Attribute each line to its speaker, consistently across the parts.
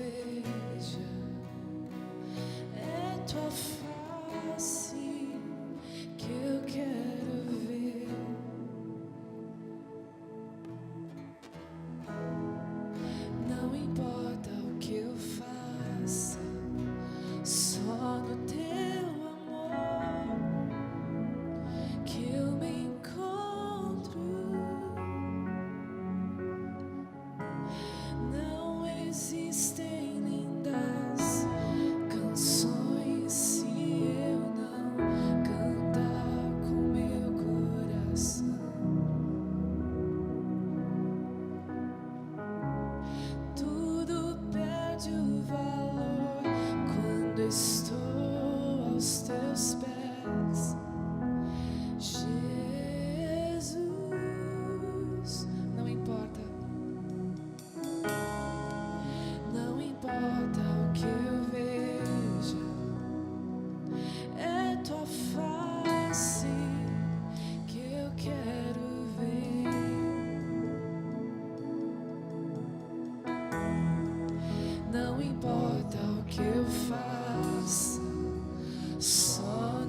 Speaker 1: veja é tua face que eu quero ver. Não importa o que eu faça, só no teu amor que eu me encontro. Não existem lindas canções se eu não cantar com meu coração. Tudo perde o valor quando estou aos teus pés, Jesus. Não importa. Não importa o que eu veja, é tua face que eu quero ver. Não importa o que eu faça, só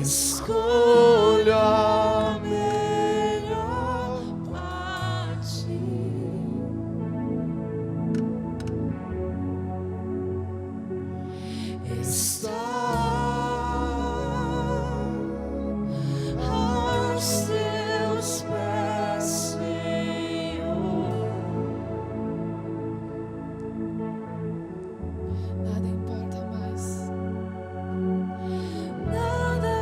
Speaker 2: escolho a melhor
Speaker 1: parte.
Speaker 2: aos teus pés, Senhor.
Speaker 1: Nada importa mais.
Speaker 2: Nada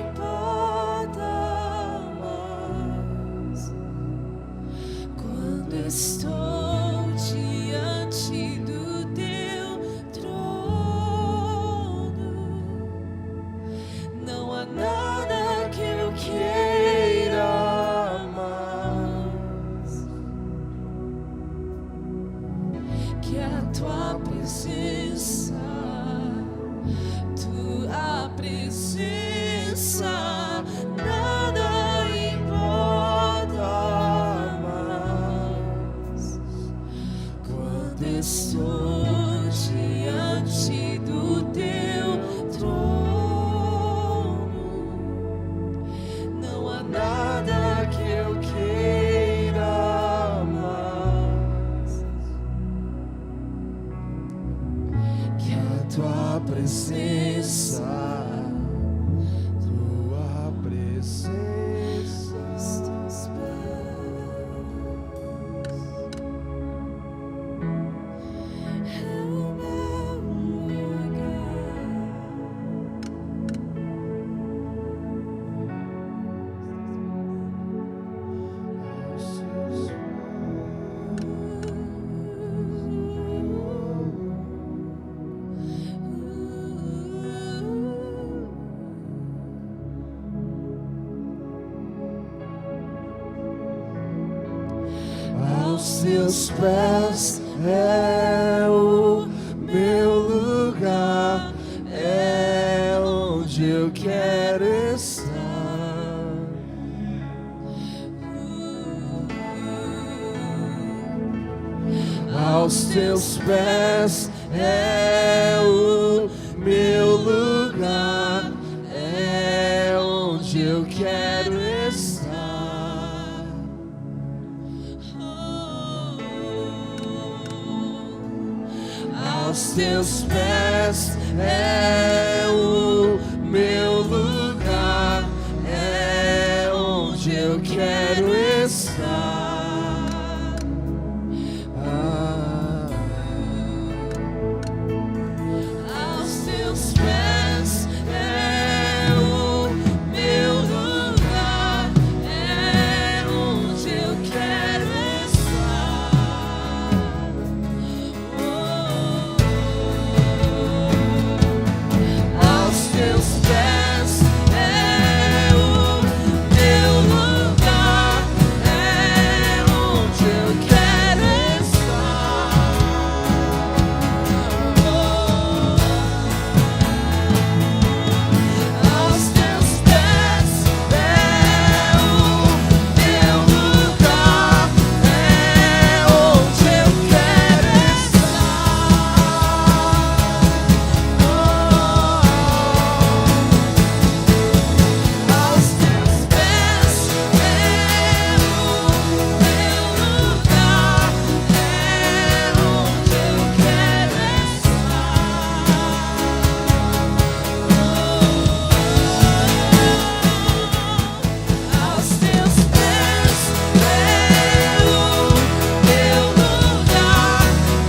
Speaker 2: importa mais quando estou diante do teu trono. Não há nada que eu queira mais que a tua presença. Tua presença, nada importa mais quando estou diante do teu trono. Não há nada que eu queira mais que a tua presença, tua presença, os teus pés é o meu lugar. Aos teus pés é o meu lugar, é onde eu quero estar. Aos teus pés é o meu lugar, é onde eu quero estar. Aos teus pés é o meu lugar, é onde eu quero estar. Aos teus pés é o meu lugar, é onde eu quero estar. Aos teus pés é o meu lugar, é onde eu quero estar. Aos teus pés é o meu lugar, é onde eu quero Aos teus pés é o meu lugar, é onde eu quero Aos teus pés é o meu lugar, é onde eu quero Aos teus pés é o meu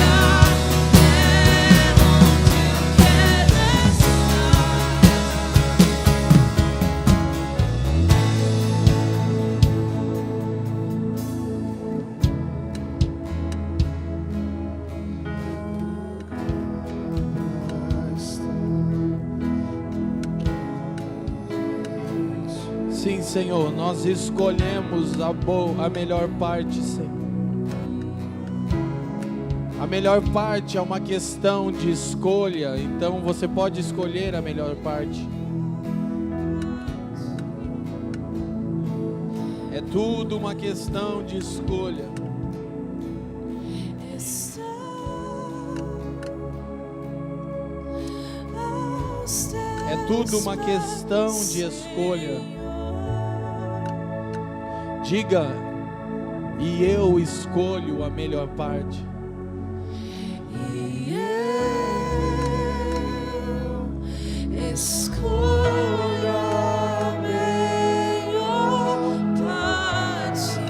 Speaker 2: lugar,
Speaker 3: Sim, Senhor, nós escolhemos a melhor parte, Senhor. A melhor parte é uma questão de escolha, então você pode escolher a melhor parte. tudo uma questão de escolha. É tudo uma questão de escolha. Diga: e eu escolho a melhor parte.
Speaker 2: E eu escolho a melhor parte.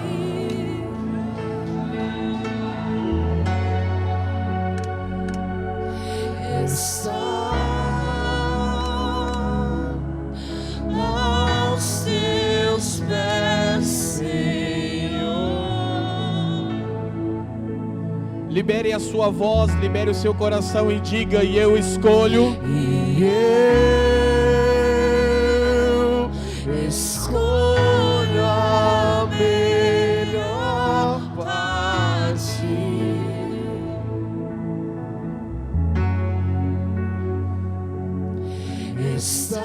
Speaker 2: Está aos teus pés, Senhor.
Speaker 3: Libere a sua voz, libere o seu coração e diga: e eu escolho.
Speaker 2: E eu escolho a melhor parte. Está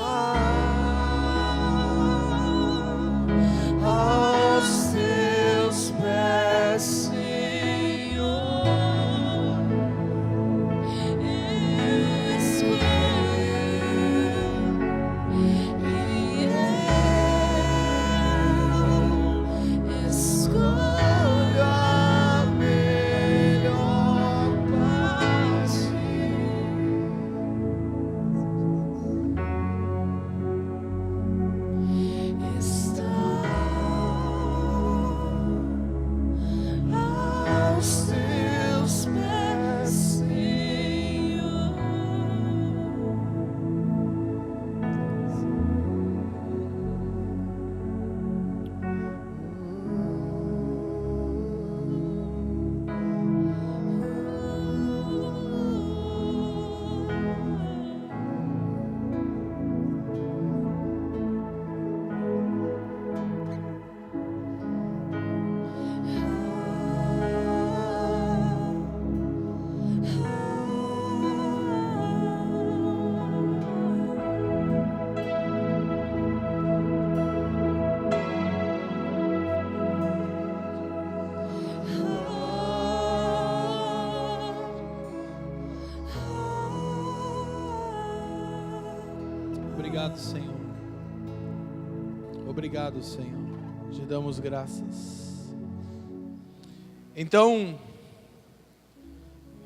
Speaker 2: aos teus pés, Senhor. Escolho a melhor parte. Está aos teus pés, Senhor.
Speaker 3: Obrigado, Senhor. Obrigado, Senhor. Te damos graças. Então,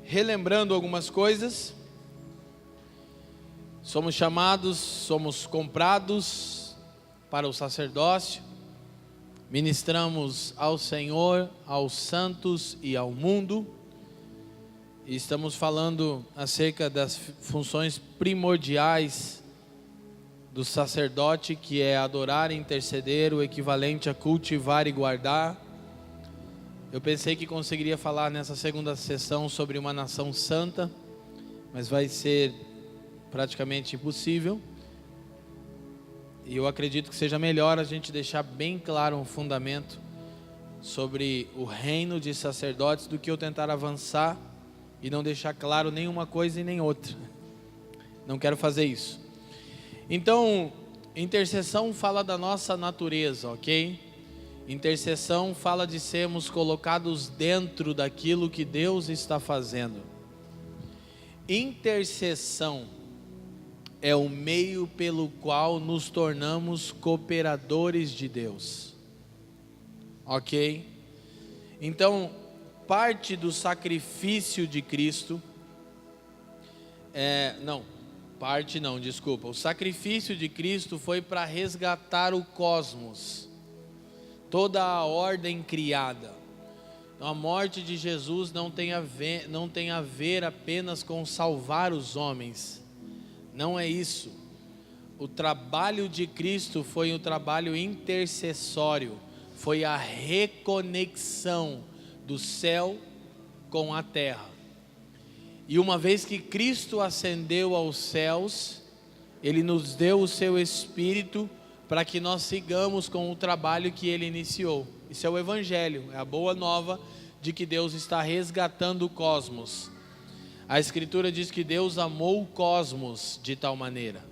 Speaker 3: relembrando algumas coisas, somos chamados, somos comprados para o sacerdócio, ministramos ao Senhor, aos santos e ao mundo, e estamos falando acerca das funções primordiais do sacerdote, que é adorar e interceder, o equivalente a cultivar e guardar. Eu pensei que conseguiria falar nessa segunda sessão sobre uma nação santa, mas vai ser praticamente impossível. E eu acredito que seja melhor a gente deixar bem claro um fundamento sobre o reino de sacerdotes do que eu tentar avançar e não deixar claro nenhuma coisa e nem outra. Não quero fazer isso. Então, intercessão fala da nossa natureza, ok? Intercessão fala de sermos colocados dentro daquilo que Deus está fazendo. Intercessão é o meio pelo qual nos tornamos cooperadores de Deus, ok? Então, parte do sacrifício de Cristo, o sacrifício de Cristo foi para resgatar o cosmos, toda a ordem criada. Então, a morte de Jesus não tem a ver apenas com salvar os homens, não é isso. O trabalho de Cristo foi um trabalho intercessório, foi a reconexão do céu com a terra. E uma vez que Cristo ascendeu aos céus, Ele nos deu o seu Espírito para que nós sigamos com o trabalho que Ele iniciou. Isso é o Evangelho, é a boa nova de que Deus está resgatando o cosmos. A Escritura diz que Deus amou o cosmos de tal maneira.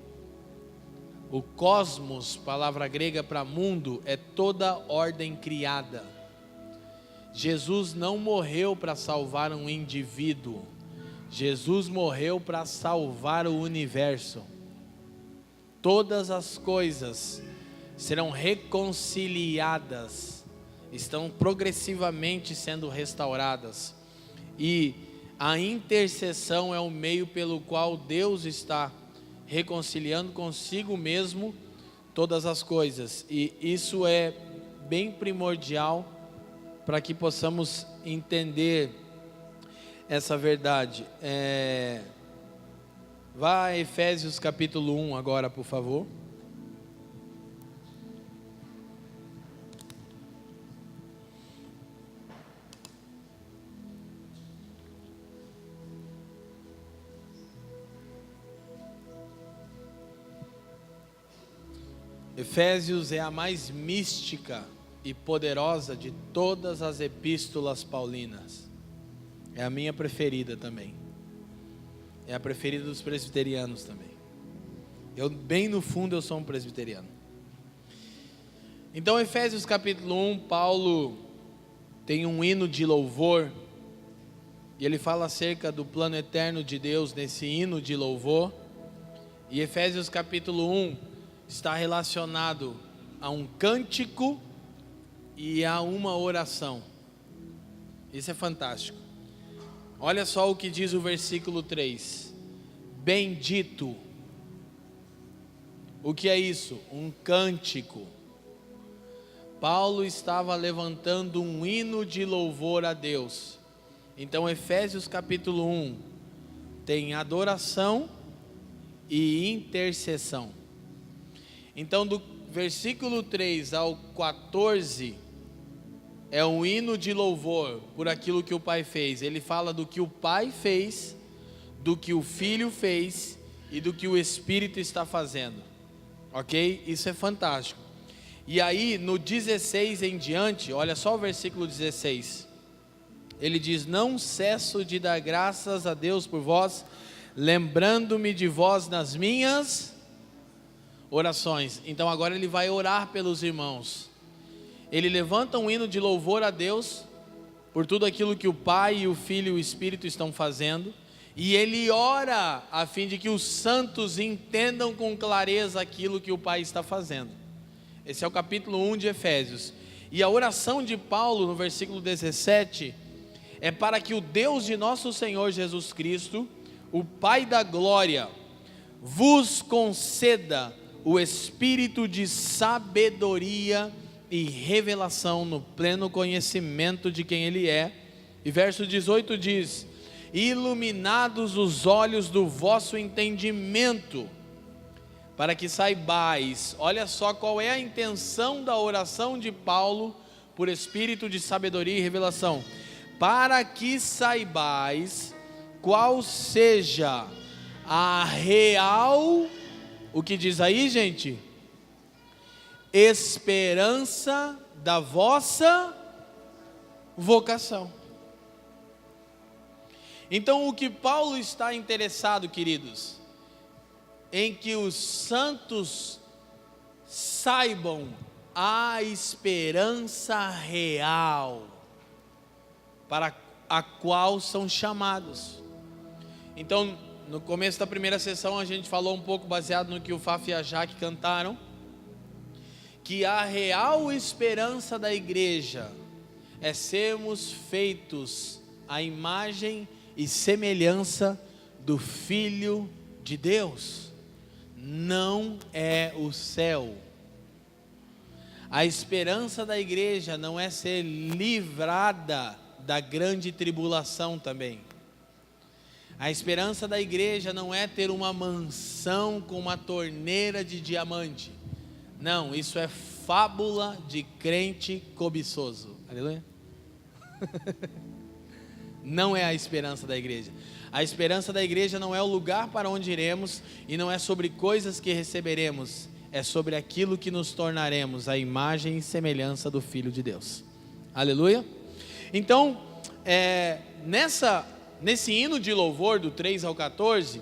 Speaker 3: O cosmos, palavra grega para mundo, é toda ordem criada. Jesus não morreu para salvar um indivíduo. Jesus morreu para salvar o universo. Todas as coisas serão reconciliadas, estão progressivamente sendo restauradas. E a intercessão é o meio pelo qual Deus está reconciliando consigo mesmo todas as coisas. E isso é bem primordial para que possamos entender essa verdade. Vá a Efésios capítulo 1 agora, por favor. Efésios é a mais mística e poderosa de todas as epístolas paulinas. É a minha preferida também. É a preferida dos presbiterianos também. Eu, bem no fundo, eu sou um presbiteriano. Então, Efésios capítulo 1, Paulo tem um hino de louvor. E ele fala acerca do plano eterno de Deus nesse hino de louvor. E Efésios capítulo 1 está relacionado a um cântico e a uma oração. Isso é fantástico. Olha só o que diz o versículo 3. Bendito. O que é isso? Um cântico. Paulo estava levantando um hino de louvor a Deus. Então Efésios capítulo 1 tem adoração e intercessão. Então do versículo 3 ao 14 é um hino de louvor por aquilo que o Pai fez. Ele fala do que o Pai fez, do que o Filho fez e do que o Espírito está fazendo. Ok? Isso é fantástico. E aí no 16 em diante, olha só o versículo 16. Ele diz: não cesso de dar graças a Deus por vós, lembrando-me de vós nas minhas orações. Então agora ele vai orar pelos irmãos. Ele levanta um hino de louvor a Deus por tudo aquilo que o Pai, o Filho e o Espírito estão fazendo. E ele ora a fim de que os santos entendam com clareza aquilo que o Pai está fazendo. Esse é o capítulo 1 de Efésios. E a oração de Paulo no versículo 17 é para que o Deus de nosso Senhor Jesus Cristo, o Pai da glória, vos conceda o espírito de sabedoria e revelação no pleno conhecimento de quem Ele é. E verso 18 diz: iluminados os olhos do vosso entendimento, para que saibais. Olha só qual é a intenção da oração de Paulo por espírito de sabedoria e revelação. Para que saibais qual seja a real, o que diz aí, gente? Esperança da vossa vocação. Então o que Paulo está interessado, queridos, em que os santos saibam a esperança real para a qual são chamados. Então, no começo da primeira sessão a gente falou um pouco baseado no que o Faf e a Jaque cantaram, que a real esperança da igreja é sermos feitos à imagem e semelhança do Filho de Deus. Não é o céu. A esperança da igreja não é ser livrada da grande tribulação também. A esperança da igreja não é ter uma mansão com uma torneira de diamante. Não, isso é fábula de crente cobiçoso. Aleluia. Não é a esperança da igreja. A esperança da igreja não é o lugar para onde iremos, e não é sobre coisas que receberemos, é sobre aquilo que nos tornaremos, a imagem e semelhança do Filho de Deus. Aleluia. Então, nesse hino de louvor do 3 ao 14,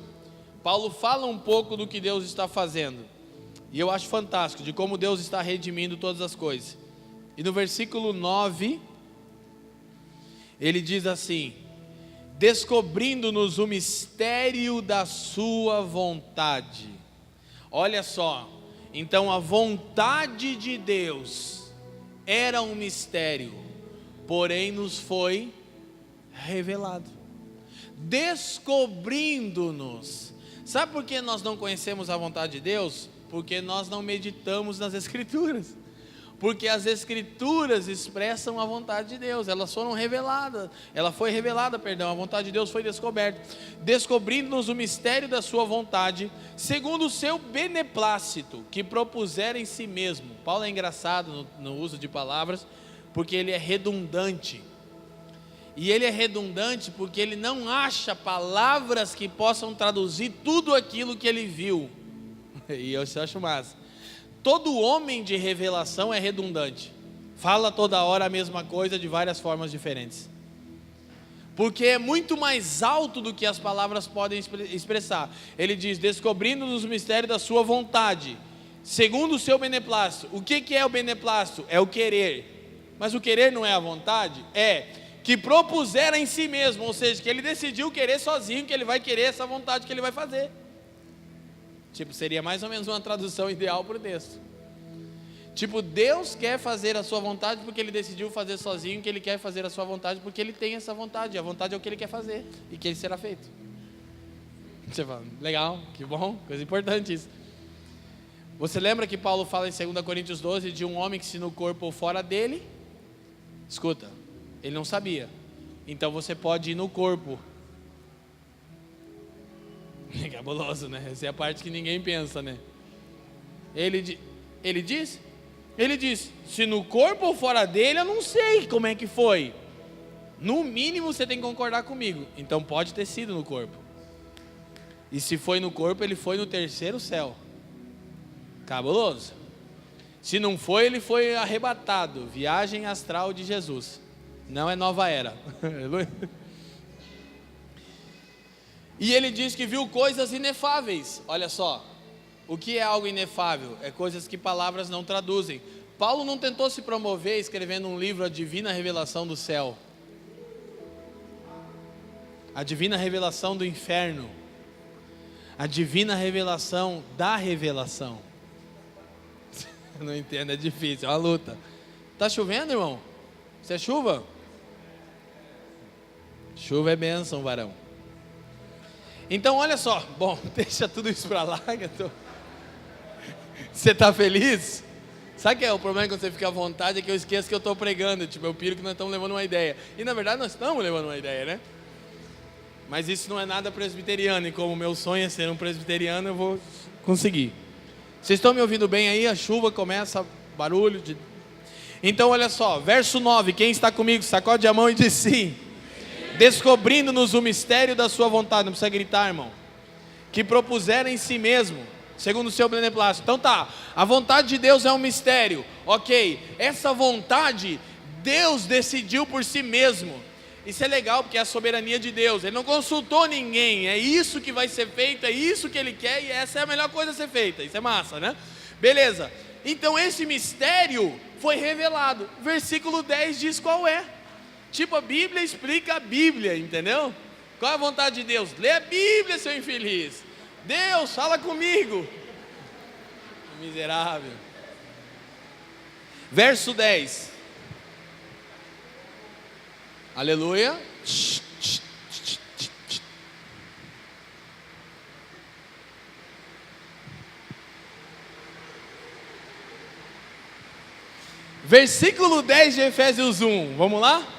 Speaker 3: Paulo fala um pouco do que Deus está fazendo. E eu acho fantástico de como Deus está redimindo todas as coisas. E no versículo 9, ele diz assim: descobrindo-nos o mistério da sua vontade. Olha só, então a vontade de Deus era um mistério, porém nos foi revelado. Descobrindo-nos. Sabe por que nós não conhecemos a vontade de Deus? Porque nós não meditamos nas Escrituras. Porque as Escrituras expressam a vontade de Deus. Elas foram reveladas. Ela foi revelada, perdão. A vontade de Deus foi descoberta. Descobrindo-nos o mistério da sua vontade, segundo o seu beneplácito, que propusera em si mesmo. Paulo é engraçado no uso de palavras, porque ele é redundante. E ele é redundante porque ele não acha palavras que possam traduzir tudo aquilo que ele viu. E eu acho massa. Todo homem de revelação é redundante. Fala toda hora a mesma coisa de várias formas diferentes. Porque é muito mais alto do que as palavras podem expressar. Ele diz: descobrindo-nos o mistério da sua vontade, segundo o seu beneplácito. O que é o beneplácito? É o querer. Mas o querer não é a vontade? É que propusera em si mesmo, ou seja, que ele decidiu querer sozinho, que ele vai querer essa vontade que ele vai fazer. Tipo, seria mais ou menos uma tradução ideal para o texto. Tipo, Deus quer fazer a sua vontade porque ele decidiu fazer sozinho, que ele quer fazer a sua vontade porque ele tem essa vontade. A vontade é o que ele quer fazer e que ele será feito. Você fala, legal, que bom, coisa importante isso. Você lembra que Paulo fala em 2 Coríntios 12 de um homem que se no corpo ou fora dele? Escuta, ele não sabia. Então você pode ir no corpo. É cabuloso, né? Essa é a parte que ninguém pensa, né? Ele diz, se no corpo ou fora dele, eu não sei como é que foi. No mínimo você tem que concordar comigo. Então pode ter sido no corpo. E se foi no corpo, ele foi no terceiro céu. Cabuloso. Se não foi, ele foi arrebatado. Viagem astral de Jesus. Não é nova era. E ele diz que viu coisas inefáveis. Olha só, o que é algo inefável? É coisas que palavras não traduzem. Paulo não tentou se promover escrevendo um livro, A Divina Revelação do Céu, a divina revelação do inferno, a divina revelação da revelação. Não entendo, é difícil, é uma luta. Tá chovendo, irmão? Isso é chuva? Chuva é bênção, varão. Então olha só, bom, deixa tudo isso para lá. Você está feliz? Sabe que é o problema quando você fica à vontade? É que eu esqueço que eu estou pregando. Tipo, eu piro que nós estamos levando uma ideia. E na verdade nós estamos levando uma ideia, né? Mas isso não é nada presbiteriano. E como o meu sonho é ser um presbiteriano, eu vou conseguir. Vocês estão me ouvindo bem aí? A chuva começa, barulho de... Então olha só, verso 9. Quem está comigo, sacode a mão e diz sim. Descobrindo-nos o mistério da sua vontade. Não precisa gritar, irmão. Que propuseram em si mesmo, segundo o seu beneplácito. Então tá, a vontade de Deus é um mistério. Ok, essa vontade Deus decidiu por si mesmo. Isso é legal porque é a soberania de Deus. Ele não consultou ninguém. É isso que vai ser feito, é isso que Ele quer. E essa é a melhor coisa a ser feita. Isso é massa, né? Beleza, então esse mistério foi revelado. Versículo 10 diz qual é. Tipo, a Bíblia explica a Bíblia, entendeu? Qual é a vontade de Deus? Lê a Bíblia, seu infeliz. Deus, fala comigo. Miserável. Verso 10. Aleluia. Versículo 10 de Efésios 1. Vamos lá?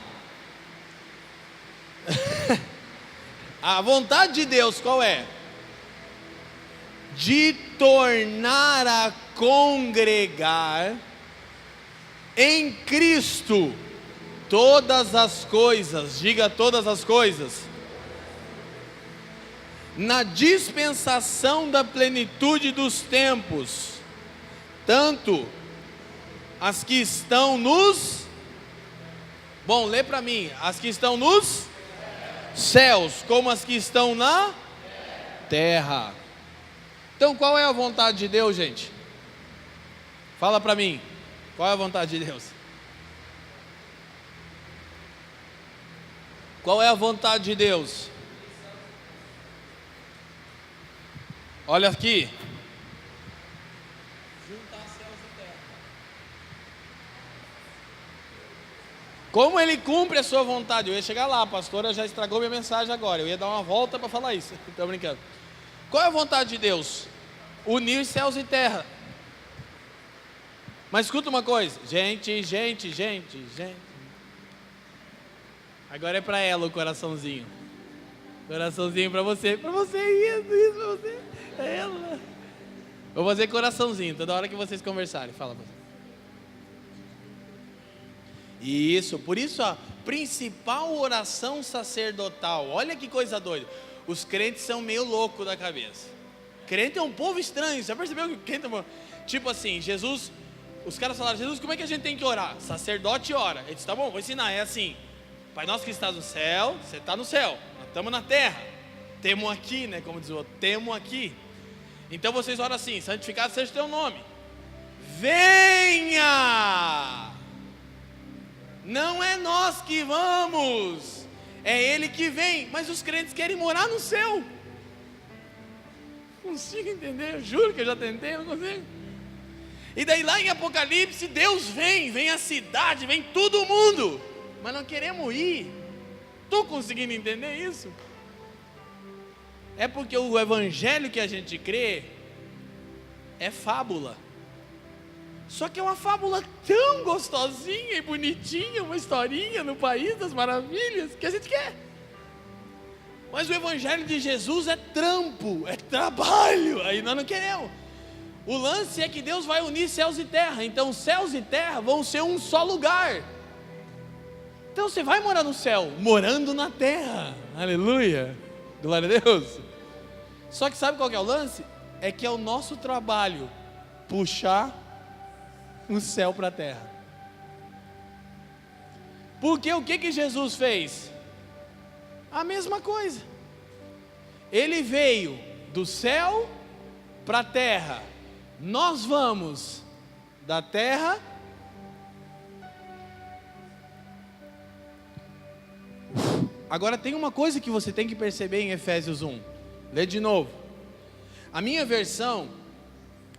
Speaker 3: A vontade de Deus qual é? De tornar a congregar em Cristo todas as coisas, diga todas as coisas, na dispensação da plenitude dos tempos, tanto as que estão nos, bom, lê para mim, as que estão nos céus, como as que estão na terra. Então qual é a vontade de Deus, gente? Fala para mim, qual é a vontade de Deus? Qual é a vontade de Deus? Olha aqui. Juntar céus e terra. Como ele cumpre a sua vontade? Eu ia chegar lá, a pastora já estragou minha mensagem agora. Eu ia dar uma volta para falar isso. Estou brincando. Qual é a vontade de Deus? Unir céus e terra. Mas escuta uma coisa. Gente. Agora é para ela o coraçãozinho. Coraçãozinho para você. Para você, isso para você. É ela. Vou fazer coraçãozinho toda hora que vocês conversarem. Fala. Isso, por isso a principal oração sacerdotal. Olha que coisa doida. Os crentes são meio loucos da cabeça. Crente é um povo estranho. Você percebeu que crente é um povo... Tipo assim, Jesus... Os caras falaram, Jesus, como é que a gente tem que orar? Sacerdote ora. Ele disse, tá bom, vou ensinar. É assim, Pai nosso que estás no céu, você está no céu, nós estamos na terra. Temo aqui, né? Como diz o outro, temo aqui. Então vocês oram assim, santificado seja o teu nome. Venha! Não é nós que vamos, é Ele que vem. Mas os crentes querem morar no céu. Não consigo entender, eu juro que eu já tentei, não consigo. E daí lá em Apocalipse, Deus vem a cidade, vem todo mundo, mas não queremos ir. Estou conseguindo entender isso? É porque o evangelho que a gente crê é fábula. Só que é uma fábula tão gostosinha e bonitinha, uma historinha no País das Maravilhas, que a gente quer. Mas o evangelho de Jesus é trampo, é trabalho, aí nós não queremos. O lance é que Deus vai unir céus e terra. Então céus e terra vão ser um só lugar. Então você vai morar no céu, morando na terra. Aleluia, glória a Deus. Só que sabe qual que é o lance? É que é o nosso trabalho puxar o céu para a terra. Porque o que Jesus fez? A mesma coisa. Ele veio do céu para a terra. Nós vamos da terra Agora tem uma coisa que você tem que perceber em Efésios 1. Lê de novo. A minha versão,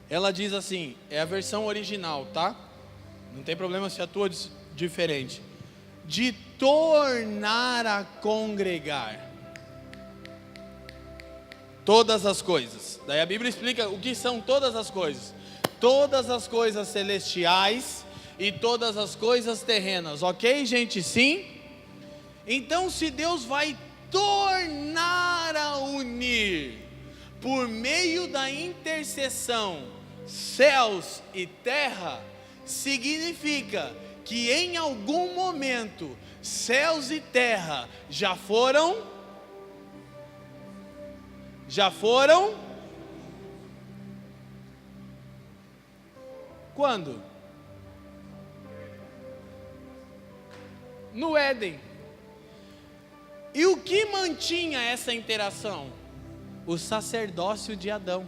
Speaker 3: ela diz assim, é a versão original, tá? Não tem problema se a tua diz diferente. De tornar a congregar todas as coisas. Daí a Bíblia explica o que são todas as coisas. Todas as coisas celestiais e todas as coisas terrenas. Ok, gente? Sim? Então, se Deus vai tornar a unir, por meio da intercessão, céus e terra, significa que em algum momento, céus e terra já foram quando? No Éden. E o que mantinha essa interação? O sacerdócio de Adão.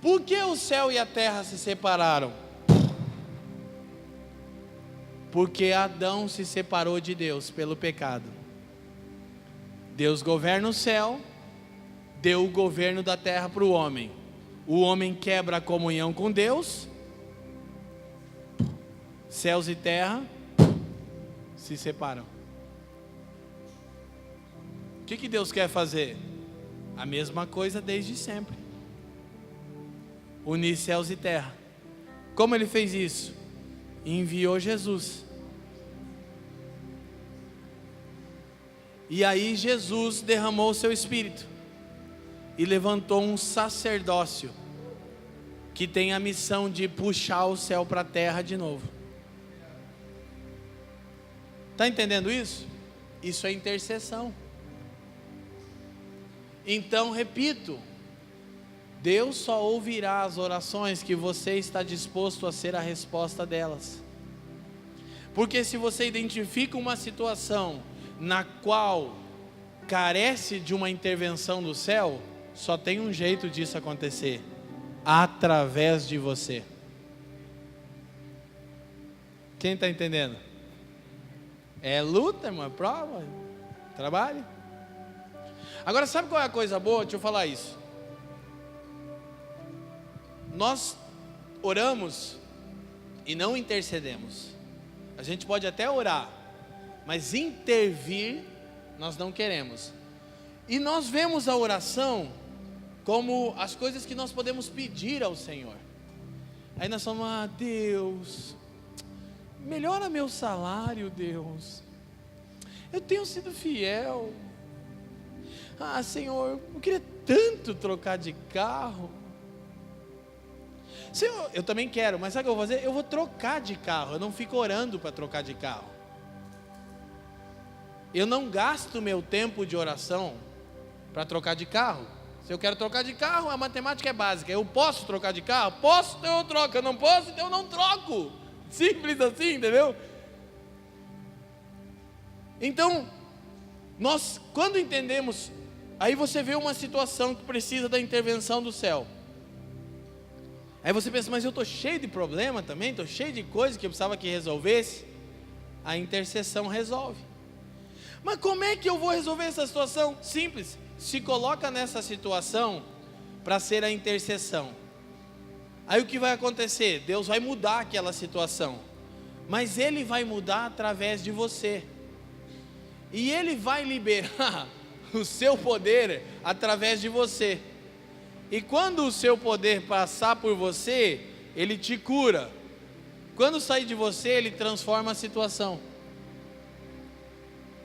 Speaker 3: Por que o céu e a terra se separaram? Porque Adão se separou de Deus pelo pecado. Deus governa o céu, deu o governo da terra para o homem. O homem quebra a comunhão com Deus, céus e terra se separam. O que Deus quer fazer? A mesma coisa desde sempre. Unir céus e terra. Como Ele fez isso? Enviou Jesus. E aí Jesus derramou o seu Espírito e levantou um sacerdócio que tem a missão de puxar o céu para a terra de novo. Está entendendo isso? Isso é intercessão. Então, repito, Deus só ouvirá as orações que você está disposto a ser a resposta delas. Porque se você identifica uma situação na qual carece de uma intervenção do céu, só tem um jeito disso acontecer: através de você. Quem está entendendo? É luta, irmão, é prova, trabalho. Agora, sabe qual é a coisa boa? Deixa eu falar isso. Nós oramos e não intercedemos. A gente pode até orar, mas intervir nós não queremos. E nós vemos a oração como as coisas que nós podemos pedir ao Senhor. Aí nós falamos: Deus, melhora meu salário, Deus. Eu tenho sido fiel. Senhor, eu queria tanto trocar de carro. Senhor, eu também quero, mas sabe o que eu vou fazer? Eu vou trocar de carro. Eu não fico orando para trocar de carro. Eu não gasto meu tempo de oração para trocar de carro. Se eu quero trocar de carro, a matemática é básica. Eu posso trocar de carro? Posso, então eu troco. Eu não posso, então eu não troco. Simples assim, entendeu? Então, nós, quando entendemos, aí você vê uma situação que precisa da intervenção do céu. Aí você pensa: mas eu estou cheio de problema também, estou cheio de coisa que eu precisava que resolvesse. A intercessão resolve. Mas como é que eu vou resolver essa situação? Simples, se coloca nessa situação para ser a intercessão. Aí o que vai acontecer? Deus vai mudar aquela situação, mas Ele vai mudar através de você. E Ele vai liberar o seu poder através de você. E quando o seu poder passar por você, Ele te cura. Quando sair de você, Ele transforma a situação.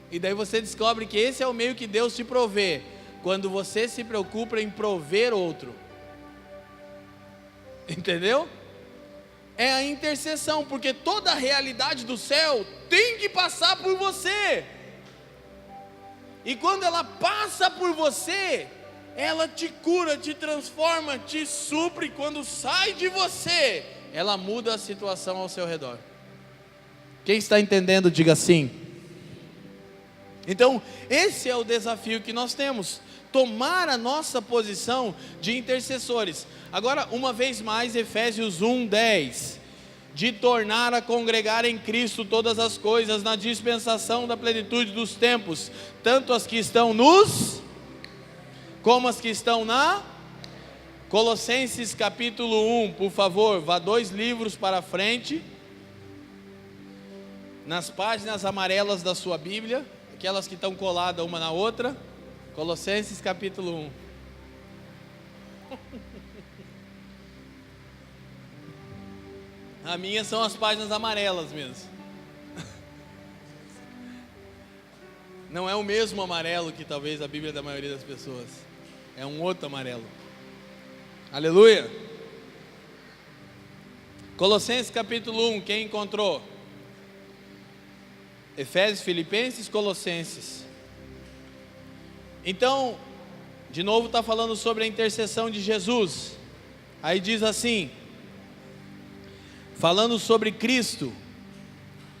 Speaker 3: E daí você descobre que esse é o meio que Deus te provê, quando você se preocupa em prover outro. Entendeu? É a intercessão, porque toda a realidade do céu tem que passar por você. E quando ela passa por você, ela te cura, te transforma, te supre. Quando sai de você, ela muda a situação ao seu redor. Quem está entendendo, diga sim. Então, esse é o desafio que nós temos: tomar a nossa posição de intercessores. Agora, uma vez mais, Efésios 1:10, de tornar a congregar em Cristo todas as coisas na dispensação da plenitude dos tempos, tanto as que estão nos, como as que estão na. Colossenses capítulo 1, por favor, vá 2 livros para frente, nas páginas amarelas da sua Bíblia, aquelas que estão coladas uma na outra. Colossenses capítulo 1. A minha são as páginas amarelas mesmo. Não é o mesmo amarelo que talvez a Bíblia da maioria das pessoas. É um outro amarelo. Aleluia. Colossenses capítulo 1, quem encontrou? Efésios, Filipenses, Colossenses. Então, de novo está falando sobre a intercessão de Jesus. Aí diz assim, falando sobre Cristo,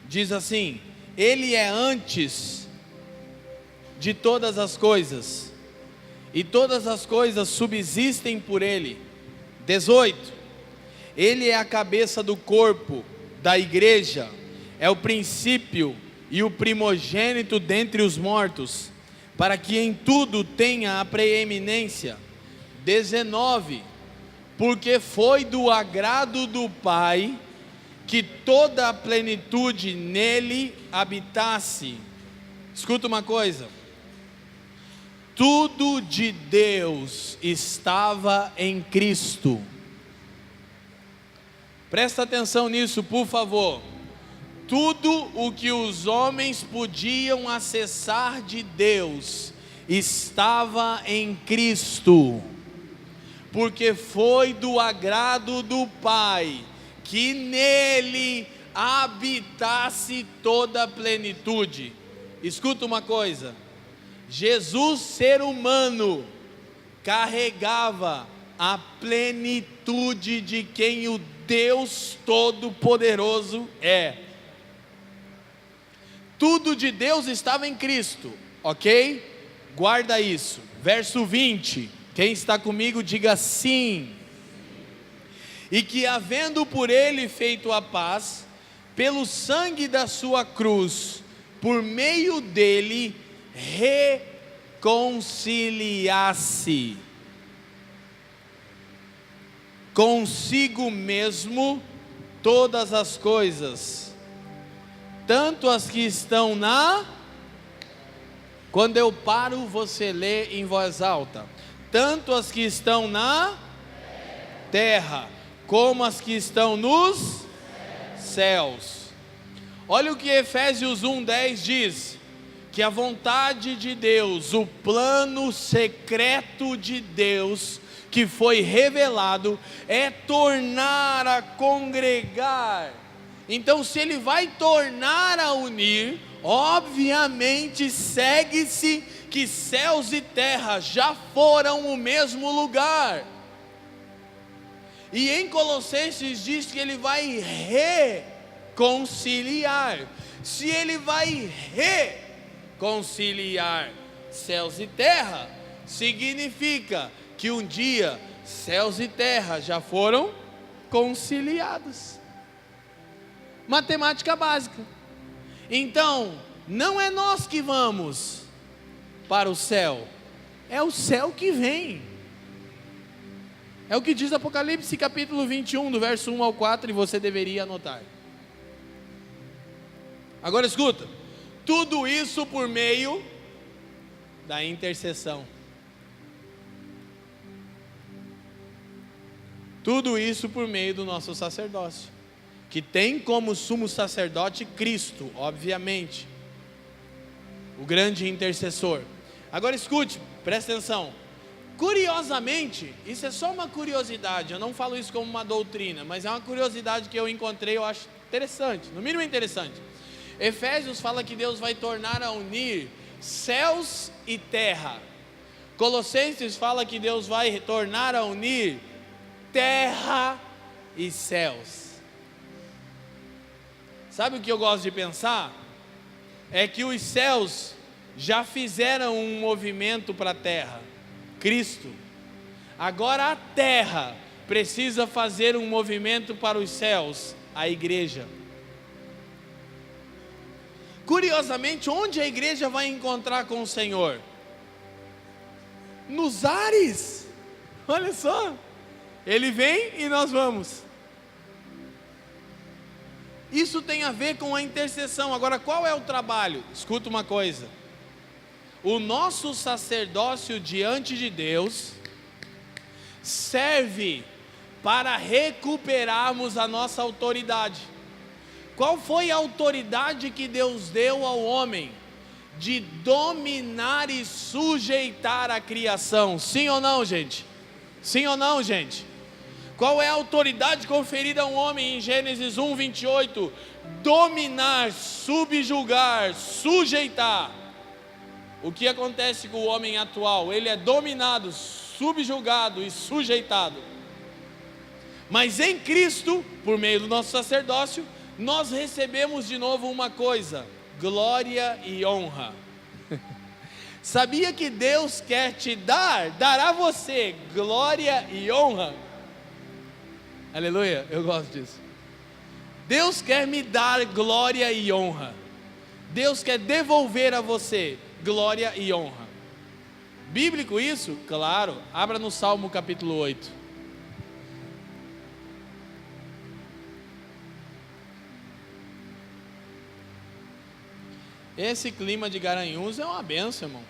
Speaker 3: diz assim: Ele é antes de todas as coisas, e todas as coisas subsistem por Ele. 18. Ele é a cabeça do corpo, da igreja, é o princípio e o primogênito dentre os mortos, para que em tudo tenha a preeminência. 19. Porque foi do agrado do Pai que toda a plenitude nele habitasse. Escuta uma coisa: tudo de Deus estava em Cristo. Presta atenção nisso, por favor. Tudo o que os homens podiam acessar de Deus estava em Cristo, porque foi do agrado do Pai que nele habitasse toda a plenitude. Escuta uma coisa: Jesus, ser humano, carregava a plenitude de quem o Deus Todo-Poderoso é. Tudo de Deus estava em Cristo, ok? Guarda isso. Verso 20, quem está comigo diga sim. e que, havendo por ele feito a paz, pelo sangue da sua cruz, por meio dele, reconciliasse consigo mesmo todas as coisas, tanto as que estão quando eu paro, você lê em voz alta, tanto as que estão na terra, como as que estão nos céus. Olha o que Efésios 1:10 diz, que a vontade de Deus, o plano secreto de Deus, que foi revelado, é tornar a congregar. Então, se ele vai tornar a unir, obviamente segue-se que céus e terra já foram o mesmo lugar. E em Colossenses diz que ele vai reconciliar. Se ele vai reconciliar céus e terra, significa que um dia céus e terra já foram conciliados. Matemática básica. Então, não é nós que vamos para o céu, é o céu que vem. É o que diz Apocalipse capítulo 21, do verso 1 ao 4, e você deveria anotar. Agora escuta, tudo isso por meio da intercessão. Tudo isso por meio do nosso sacerdócio, que tem como sumo sacerdote Cristo, obviamente, o grande intercessor. Agora escute, presta atenção. Curiosamente, isso é só uma curiosidade, eu não falo isso como uma doutrina, mas é uma curiosidade que eu encontrei, eu acho interessante, no mínimo interessante. Efésios fala que Deus vai tornar a unir céus e terra. Colossenses fala que Deus vai tornar a unir terra e céus. Sabe o que eu gosto de pensar? É que os céus já fizeram um movimento para a terra, Cristo. Agora a terra precisa fazer um movimento para os céus, a igreja. Curiosamente, onde a igreja vai encontrar com o Senhor? Nos ares. Olha só, Ele vem e nós vamos. Isso tem a ver com a intercessão. Agora, qual é o trabalho? Escuta uma coisa. O nosso sacerdócio diante de Deus serve para recuperarmos a nossa autoridade. Qual foi a autoridade que Deus deu ao homem? De dominar e sujeitar a criação. Sim ou não, gente? Sim ou não, gente? Qual é a autoridade conferida a um homem em Gênesis 1:28? Dominar, subjugar, sujeitar. O que acontece com o homem atual? Ele é dominado, subjugado e sujeitado. Mas em Cristo, por meio do nosso sacerdócio, nós recebemos de novo uma coisa: glória e honra. Sabia que Deus quer te dar a você glória e honra? Aleluia, eu gosto disso. Deus quer me dar glória e honra. Deus quer devolver a você glória e honra. Bíblico isso? Claro. Abra no Salmo capítulo 8. Esse clima de Garanhuns é uma benção, irmão.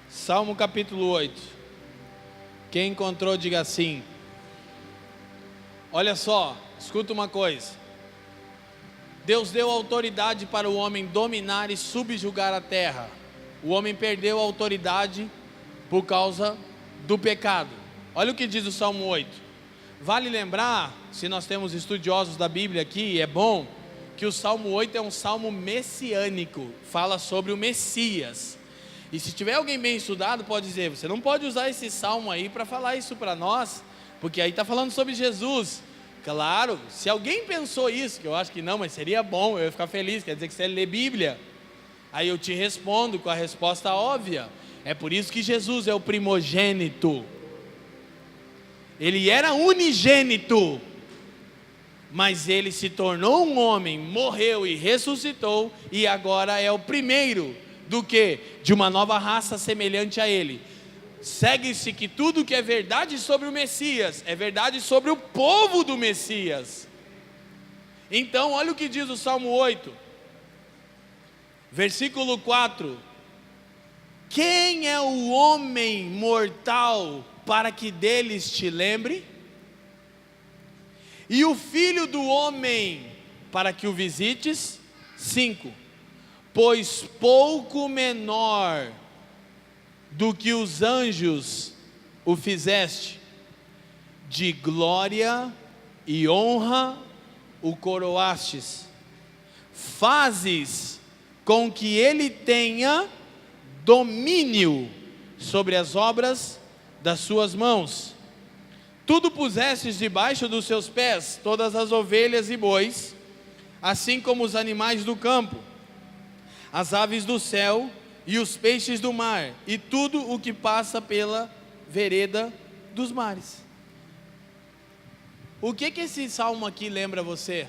Speaker 3: Salmo capítulo 8. Quem encontrou, diga assim. Olha só, escuta uma coisa. Deus deu autoridade para o homem dominar e subjugar a terra. O homem perdeu a autoridade por causa do pecado. Olha o que diz o Salmo 8. Vale lembrar, se nós temos estudiosos da Bíblia aqui, é bom, que o Salmo 8 é um salmo messiânico, fala sobre o Messias. E se tiver alguém bem estudado, pode dizer, você não pode usar esse salmo aí para falar isso para nós, porque aí está falando sobre Jesus. Claro, se alguém pensou isso, que eu acho que não, mas seria bom, eu ia ficar feliz, quer dizer que você lê Bíblia. Aí eu te respondo com a resposta óbvia: é por isso que Jesus é o primogênito. Ele era unigênito, mas ele se tornou um homem, morreu e ressuscitou, e agora é o primeiro do que? De uma nova raça semelhante a ele. Segue-se que tudo que é verdade sobre o Messias, é verdade sobre o povo do Messias. Então olha o que diz o Salmo 8, versículo 4: quem é o homem mortal para que deles te lembre? E o filho do homem para que o visites? 5: pois pouco menor do que os anjos o fizeste, de glória e honra o coroastes, fazes com que ele tenha domínio sobre as obras das suas mãos. Tudo pusestes debaixo dos seus pés, todas as ovelhas e bois, assim como os animais do campo, as aves do céu e os peixes do mar, e tudo o que passa pela vereda dos mares. O que esse salmo aqui lembra você?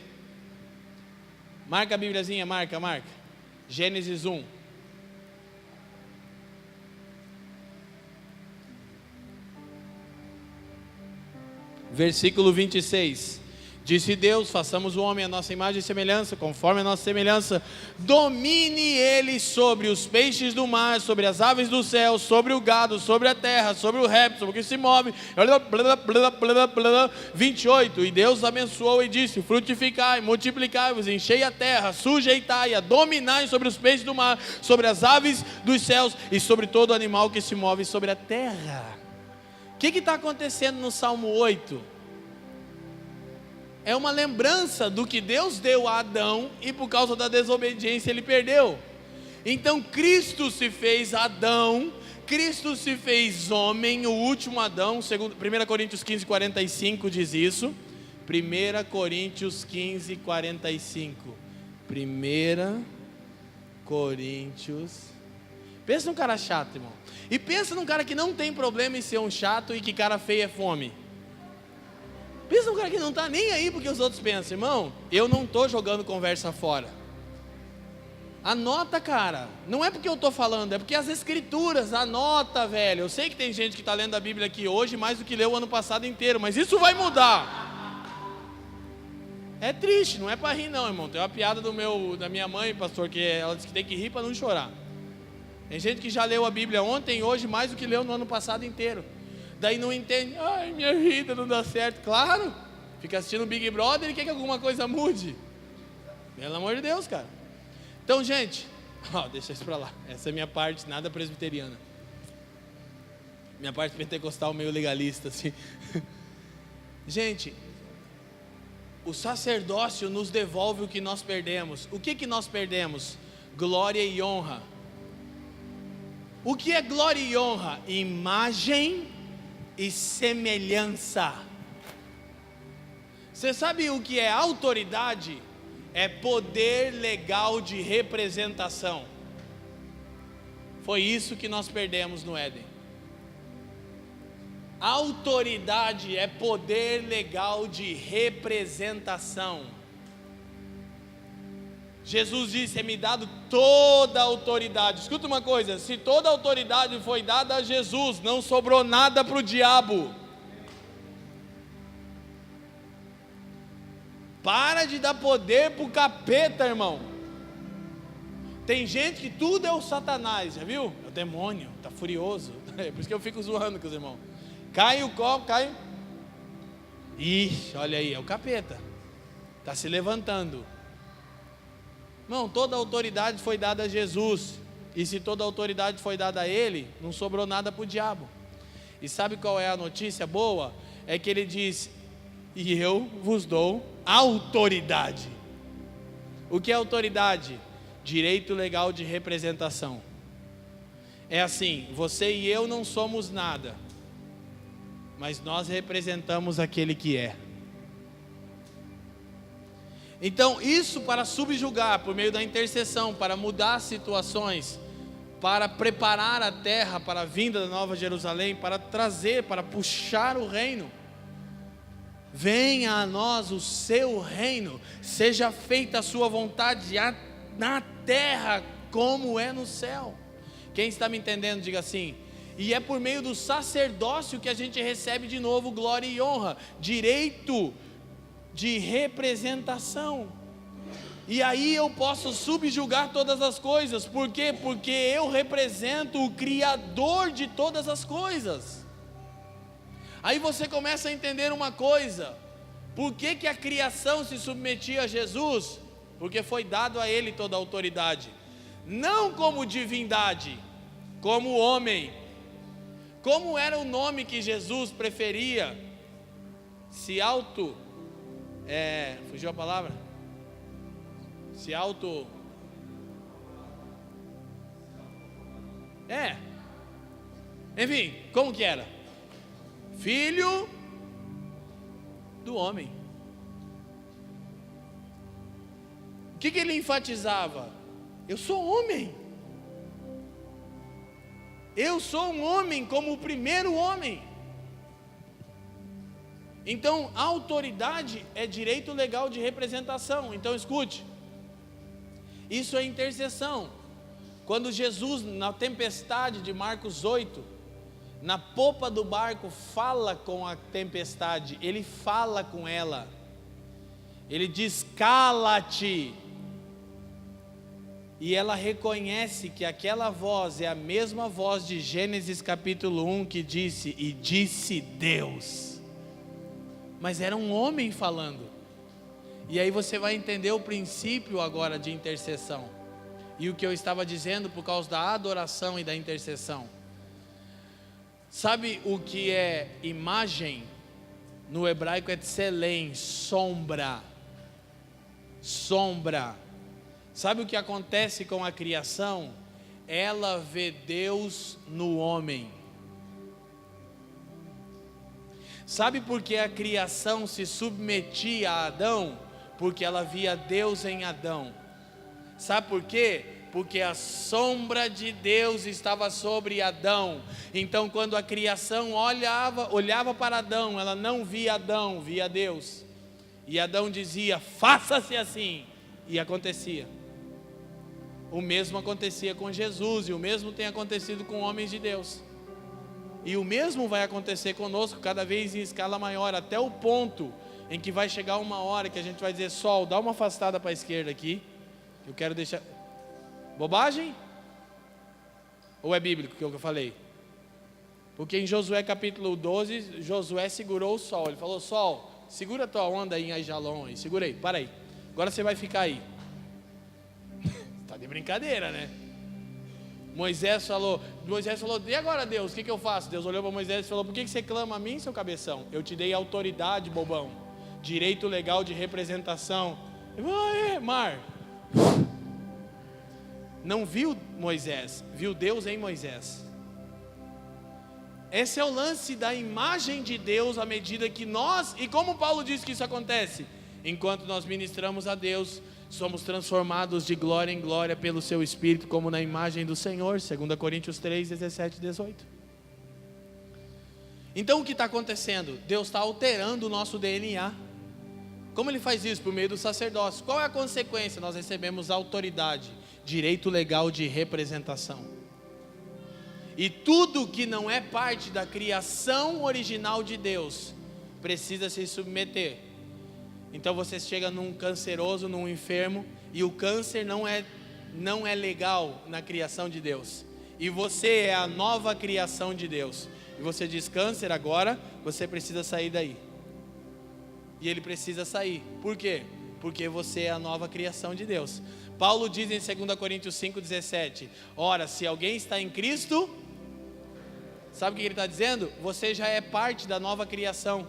Speaker 3: Marca a Bíbliazinha, marca. Gênesis 1. Versículo 26. Disse Deus: façamos o homem à nossa imagem e semelhança, conforme a nossa semelhança. Domine ele sobre os peixes do mar, sobre as aves do céu, sobre o gado, sobre a terra, sobre o réptil, sobre o que se move. 28. E Deus abençoou e disse: frutificai, multiplicai-vos, enchei a terra, sujeitai-a, dominai sobre os peixes do mar, sobre as aves dos céus e sobre todo animal que se move sobre a terra. O que está acontecendo no Salmo 8? É uma lembrança do que Deus deu a Adão e por causa da desobediência ele perdeu. Então Cristo se fez Adão, Cristo se fez homem, o último Adão. 1 Coríntios 15, 45 diz isso. 1 Coríntios 15, 45. 1 Coríntios. Pensa num cara chato, irmão. E pensa num cara que não tem problema em ser um chato e que cara feio é fome. Pensa num cara que não está nem aí porque os outros pensam. Irmão, eu não estou jogando conversa fora. Anota, cara. Não é porque eu estou falando, é porque as escrituras, anota, velho. Eu sei que tem gente que está lendo a Bíblia aqui hoje mais do que leu o ano passado inteiro, mas isso vai mudar. É triste, não é para rir não, irmão. Tem uma piada da minha mãe, pastor, que ela disse que tem que rir para não chorar. Tem gente que já leu a Bíblia ontem e hoje mais do que leu no ano passado inteiro. Daí não entende: ai, minha vida não dá certo. Claro, fica assistindo o Big Brother e quer que alguma coisa mude. Pelo amor de Deus, cara. Então, gente, deixa isso pra lá. Essa é a minha parte, nada presbiteriana. Minha parte pentecostal meio legalista, assim. Gente, o sacerdócio nos devolve o que nós perdemos. O que nós perdemos? Glória e honra. O que é glória e honra? Imagem e semelhança. Você sabe o que é autoridade? É poder legal de representação. Foi isso que nós perdemos no Éden. Autoridade é poder legal de representação. Jesus disse: é-me dado toda a autoridade. Escuta uma coisa: se toda a autoridade foi dada a Jesus, não sobrou nada para o diabo. Para de dar poder para o capeta, irmão. Tem gente que tudo é o Satanás, já viu? É o demônio, está furioso. É por isso que eu fico zoando com os irmãos. Cai o copo, cai. Ixi, olha aí, é o capeta. Está se levantando. Irmão, toda a autoridade foi dada a Jesus. E se toda a autoridade foi dada a Ele, não sobrou nada para o diabo. E sabe qual é a notícia boa? É que Ele diz: e eu vos dou autoridade. O que é autoridade? Direito legal de representação. É assim: você e eu não somos nada, mas nós representamos aquele que é. Então, isso para subjugar por meio da intercessão, para mudar situações, para preparar a terra para a vinda da Nova Jerusalém, para trazer, para puxar o reino. Venha a nós o seu reino, seja feita a sua vontade na terra como é no céu. Quem está me entendendo, diga assim. E é por meio do sacerdócio que a gente recebe de novo glória e honra, direito de representação. E aí eu posso subjugar todas as coisas. Por quê? Porque eu represento o Criador de todas as coisas. Aí você começa a entender uma coisa: por que a criação se submetia a Jesus? Porque foi dado a ele toda a autoridade, não como divindade, como homem. Como era o nome que Jesus preferia? Fugiu a palavra? Enfim, como que era? Filho do homem. O que ele enfatizava? Eu sou homem. Eu sou um homem como o primeiro homem. Então, a autoridade é direito legal de representação. Então, escute. Isso é intercessão. Quando Jesus, na tempestade de Marcos 8, na popa do barco, fala com a tempestade, ele fala com ela. Ele diz: cala-te. E ela reconhece que aquela voz é a mesma voz de Gênesis capítulo 1 que disse: e disse Deus. Mas era um homem falando. E aí você vai entender o princípio agora de intercessão. E o que eu estava dizendo por causa da adoração e da intercessão. Sabe o que é imagem? No hebraico é tselem, sombra. Sombra. Sabe o que acontece com a criação? Ela vê Deus no homem. Sabe por que a criação se submetia a Adão? Porque ela via Deus em Adão. Sabe por quê? Porque a sombra de Deus estava sobre Adão. Então quando a criação olhava para Adão, ela não via Adão, via Deus. E Adão dizia: faça-se assim. E acontecia. O mesmo acontecia com Jesus, e o mesmo tem acontecido com homens de Deus. E o mesmo vai acontecer conosco cada vez em escala maior, até o ponto em que vai chegar uma hora que a gente vai dizer: Sol, dá uma afastada para a esquerda aqui, eu quero deixar... Bobagem? Ou é bíblico que eu falei? Porque em Josué capítulo 12, Josué segurou o sol. Ele falou: Sol, segura a tua onda aí em Aijalon, aí. Segura aí, para aí. Agora você vai ficar aí. Está de brincadeira, né? Moisés falou: e agora, Deus, o que eu faço? Deus olhou para Moisés e falou: por que você clama a mim, seu cabeção? Eu te dei autoridade, bobão, direito legal de representação. Ele falou: mar. Não viu Moisés, viu Deus em Moisés. Esse é o lance da imagem de Deus à medida que nós, e como Paulo diz que isso acontece? Enquanto nós ministramos a Deus, somos transformados de glória em glória pelo seu Espírito, como na imagem do Senhor, 2 Coríntios 3, 17 e 18. Então o que está acontecendo? Deus está alterando o nosso DNA. Como Ele faz isso? Por meio do sacerdócio. Qual é a consequência? Nós recebemos autoridade, direito legal de representação. E tudo que não é parte da criação original de Deus, precisa se submeter. Então você chega num canceroso, num enfermo, e o câncer não é legal na criação de Deus. E você é a nova criação de Deus. E você diz: câncer, agora você precisa sair daí. E ele precisa sair. Por quê? Porque você é a nova criação de Deus. Paulo diz em 2 Coríntios 5,17: ora, se alguém está em Cristo, sabe o que ele está dizendo? Você já é parte da nova criação.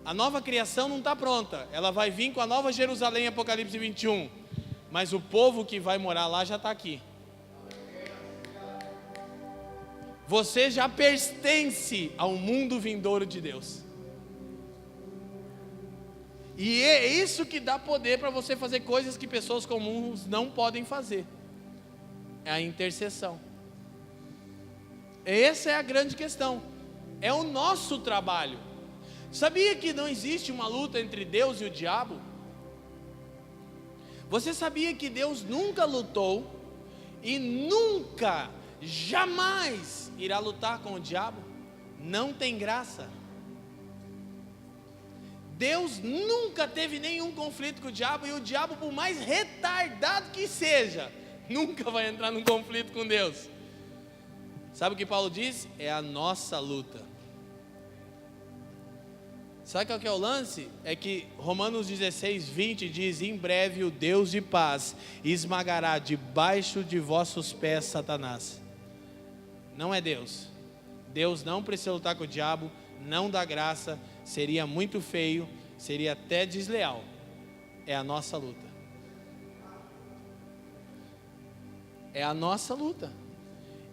Speaker 3: A nova criação não está pronta. Ela vai vir com a nova Jerusalém, Apocalipse 21. Mas o povo que vai morar lá já está aqui. Você já pertence ao mundo vindouro de Deus. E é isso que dá poder para você fazer coisas que pessoas comuns não podem fazer. É a intercessão. Essa é a grande questão. É o nosso trabalho. Sabia que não existe uma luta entre Deus e o diabo? Você sabia que Deus nunca lutou e nunca, jamais irá lutar com o diabo? Não tem graça. Deus nunca teve nenhum conflito com o diabo, e o diabo, por mais retardado que seja, nunca vai entrar num conflito com Deus. Sabe o que Paulo diz? É a nossa luta. Sabe qual que é o lance? É que Romanos 16, 20 diz: em breve o Deus de paz esmagará debaixo de vossos pés Satanás. Não é Deus. Deus não precisa lutar com o diabo, não dá graça, seria muito feio, seria até desleal. É a nossa luta. É a nossa luta.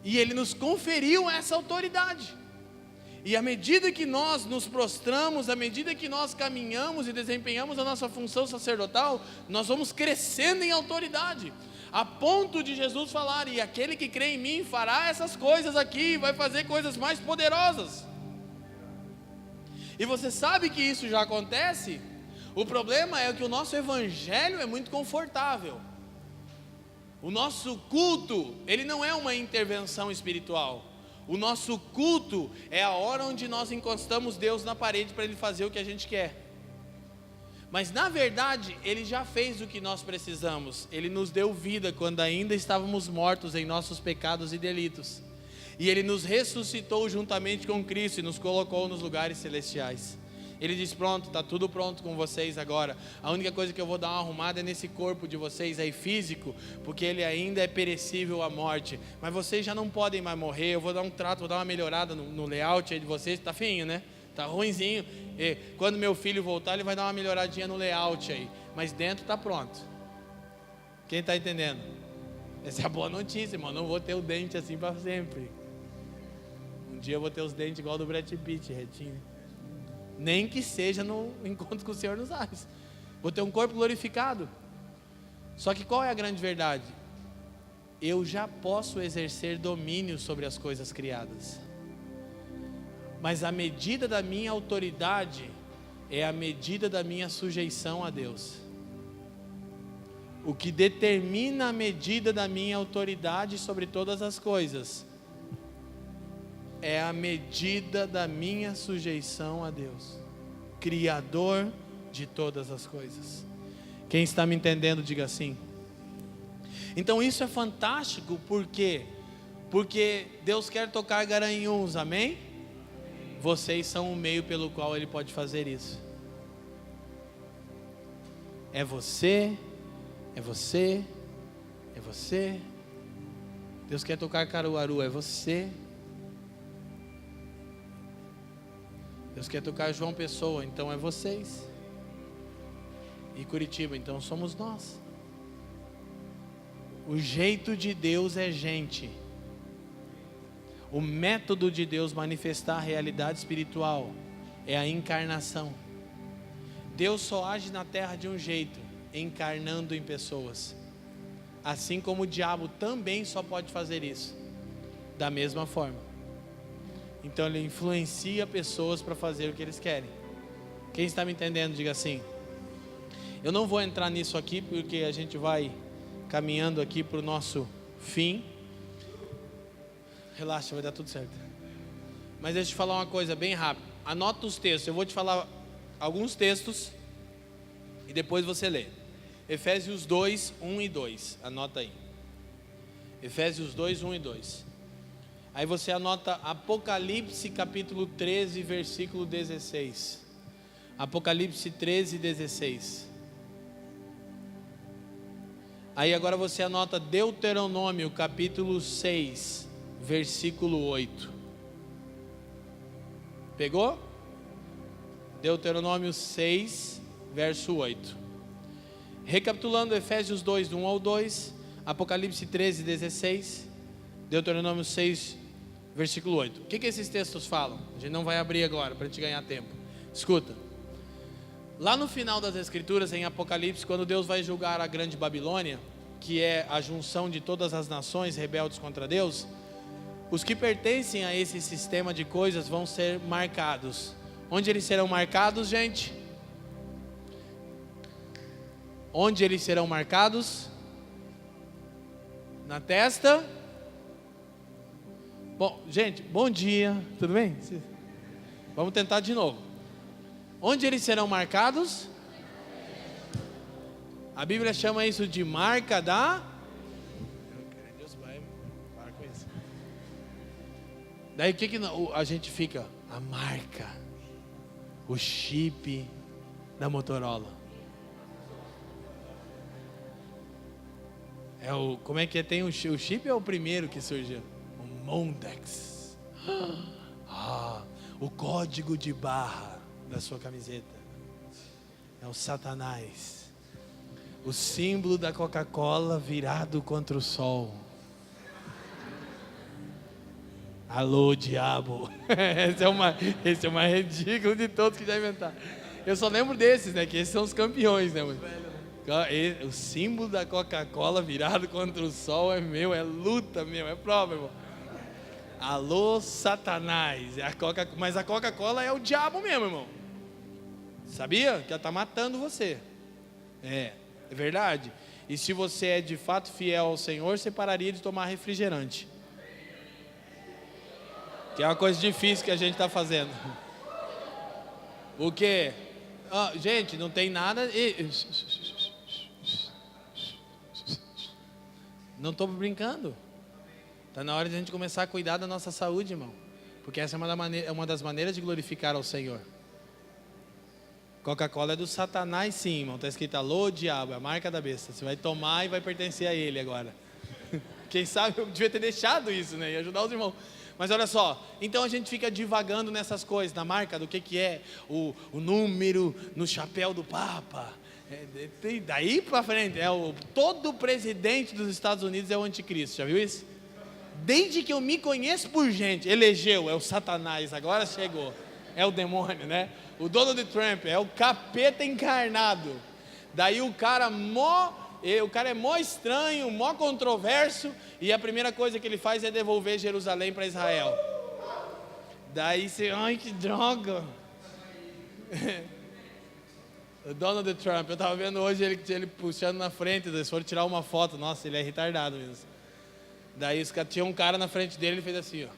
Speaker 3: E Ele nos conferiu essa autoridade. E à medida que nós nos prostramos, à medida que nós caminhamos e desempenhamos a nossa função sacerdotal, nós vamos crescendo em autoridade, a ponto de Jesus falar: e aquele que crê em mim fará essas coisas aqui, vai fazer coisas mais poderosas. E você sabe que isso já acontece. O problema é que o nosso evangelho é muito confortável. O nosso culto, ele não é uma intervenção espiritual. O nosso culto é a hora onde nós encostamos Deus na parede para Ele fazer o que a gente quer. Mas na verdade, Ele já fez o que nós precisamos. Ele nos deu vida quando ainda estávamos mortos em nossos pecados e delitos. E Ele nos ressuscitou juntamente com Cristo e nos colocou nos lugares celestiais. Ele diz: pronto, está tudo pronto com vocês agora. A única coisa que eu vou dar uma arrumada é nesse corpo de vocês aí físico, porque ele ainda é perecível à morte. Mas vocês já não podem mais morrer. Eu vou dar um trato, vou dar uma melhorada no layout aí de vocês. Está feinho, né? Está ruinzinho. E quando meu filho voltar, ele vai dar uma melhoradinha no layout aí. Mas dentro está pronto. Quem está entendendo? Essa é a boa notícia, irmão. Não vou ter o dente assim para sempre. Um dia eu vou ter os dentes igual do Brad Pitt, retinho. Nem que seja no encontro com o Senhor nos ares. Vou ter um corpo glorificado. Só que qual é a grande verdade? Eu já posso exercer domínio sobre as coisas criadas. Mas a medida da minha autoridade é a medida da minha sujeição a Deus. O que determina a medida da minha autoridade sobre todas as coisas é a medida da minha sujeição a Deus, Criador de todas as coisas. Quem está me entendendo, diga assim. Então isso é fantástico, por quê? Porque Deus quer tocar garanhuns, amém? Vocês são o meio pelo qual Ele pode fazer isso. É você, é você, é você. Deus quer tocar Caruaru, é você. Deus quer tocar João Pessoa, então é vocês. E Curitiba, então somos nós. O jeito de Deus é gente. O método de Deus manifestar a realidade espiritual é a encarnação. Deus só age na terra de um jeito, encarnando em pessoas. Assim como o diabo também só pode fazer isso, da mesma forma. Então ele influencia pessoas para fazer o que eles querem. Quem está me entendendo, diga assim. Eu não vou entrar nisso aqui, porque a gente vai caminhando aqui para o nosso fim. Relaxa, vai dar tudo certo. Mas deixa eu te falar uma coisa bem rápido. Anota os textos, eu vou te falar alguns textos e depois você lê. Efésios 2, 1 e 2, anota aí. Efésios 2, 1 e 2. Aí você anota Apocalipse capítulo 13, versículo 16. Apocalipse 13, 16. Aí agora você anota Deuteronômio capítulo 6, versículo 8. Pegou? Deuteronômio 6, verso 8. Recapitulando, Efésios 2, do 1 ao 2, Apocalipse 13, 16, Deuteronômio 6, versículo 8. O que esses textos falam? A gente não vai abrir agora para a gente ganhar tempo. Escuta. Lá no final das Escrituras, em Apocalipse, quando Deus vai julgar a grande Babilônia, que é a junção de todas as nações rebeldes contra Deus, os que pertencem a esse sistema de coisas vão ser marcados. Onde eles serão marcados, gente? Onde eles serão marcados? Na testa. Bom, gente, bom dia, tudo bem? Vamos tentar de novo. Onde eles serão marcados? A Bíblia chama isso de marca da... Deus vai, para com isso. Daí o que a gente fica? A marca, o chip da Motorola. Como é que é? Tem o chip é o primeiro que surgiu? O Mondex. O código de barra da sua camiseta é o Satanás. O símbolo da Coca-Cola virado contra o sol. Alô, diabo. Esse é o mais ridículo de todos que já inventaram. Eu só lembro desses, né? Que esses são os campeões, né? O símbolo da Coca-Cola virado contra o sol é meu, é luta meu, é prova, irmão. Alô, Satanás. Mas a Coca-Cola é o diabo mesmo, irmão. Sabia? Que ela está matando você. É verdade. E se você é de fato fiel ao Senhor, você pararia de tomar refrigerante. Que é uma coisa difícil que a gente está fazendo. O quê? Gente, não tem nada... Não estou brincando. Está na hora de a gente começar a cuidar da nossa saúde, irmão. Porque essa é uma das maneiras de glorificar ao Senhor. Coca-Cola é do Satanás, sim, irmão. Está escrito alô, diabo, é a marca da besta. Você vai tomar e vai pertencer a ele agora. Quem sabe eu devia ter deixado isso, né? E ajudar os irmãos. Mas olha só, então a gente fica divagando nessas coisas, na marca do que é o número no chapéu do Papa. Daí para frente, todo presidente dos Estados Unidos é o anticristo, já viu isso? Desde que eu me conheço por gente, elegeu, é o Satanás, agora chegou, é o demônio, né? O Donald Trump é o capeta encarnado. Daí o cara é mó estranho, mó controverso, e a primeira coisa que ele faz é devolver Jerusalém para Israel. Daí você, ai que droga. O Donald Trump, eu estava vendo hoje ele puxando na frente, eles foram tirar uma foto, nossa, ele é retardado mesmo. Daí tinha um cara na frente dele, ele fez assim, ó.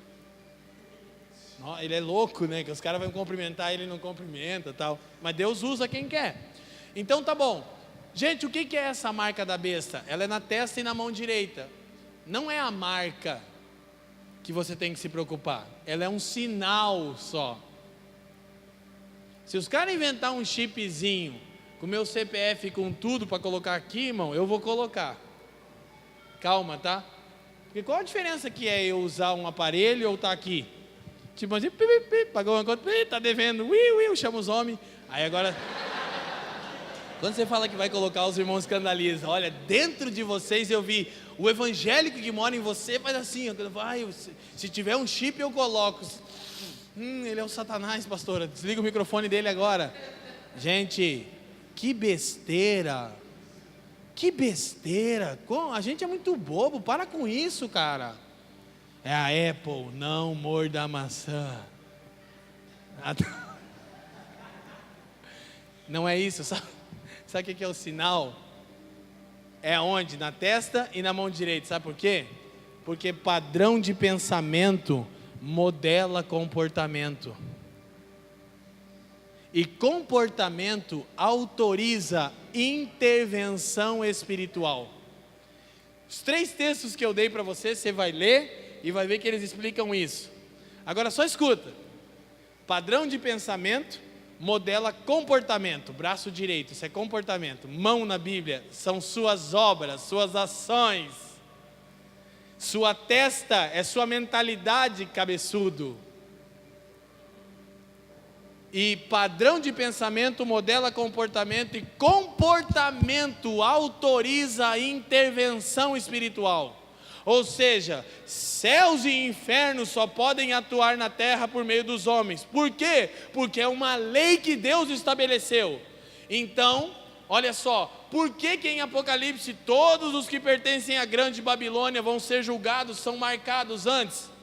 Speaker 3: Ele é louco, né? Que os caras vão cumprimentar, ele não cumprimenta, tal. Mas Deus usa quem quer. Então tá bom. Gente, o que é essa marca da besta? Ela é na testa e na mão direita. Não é a marca que você tem que se preocupar. Ela é um sinal só. Se os caras inventar um chipzinho com meu CPF e com tudo para colocar aqui, irmão, eu vou colocar. Calma, tá? Porque qual a diferença que é eu usar um aparelho ou estar aqui? Tipo assim, pagou uma conta, tá devendo, chama os homens. Aí agora, quando você fala que vai colocar, os irmãos escandalizam. Olha, dentro de vocês eu vi, o evangélico que mora em você faz assim, se tiver um chip eu coloco. Ele é o Satanás, pastora, desliga o microfone dele agora. Gente, que besteira. Que besteira. A gente é muito bobo, para com isso, cara. É a Apple, não morda a maçã. Não é isso, sabe o que é o sinal? É onde? Na testa e na mão direita, sabe por quê? Porque padrão de pensamento modela comportamento. E comportamento autoriza intervenção espiritual. Os 3 textos que eu dei para você vai ler e vai ver que eles explicam isso. Agora só escuta. Padrão de pensamento modela comportamento. Braço direito, isso é comportamento. Mão na Bíblia são suas obras, suas ações. Sua testa é sua mentalidade, cabeçudo. E padrão de pensamento modela comportamento, e comportamento autoriza a intervenção espiritual. Ou seja, céus e infernos só podem atuar na terra por meio dos homens. Por quê? Porque é uma lei que Deus estabeleceu. Então, olha só, por que em Apocalipse todos os que pertencem à grande Babilônia vão ser julgados, são marcados antes?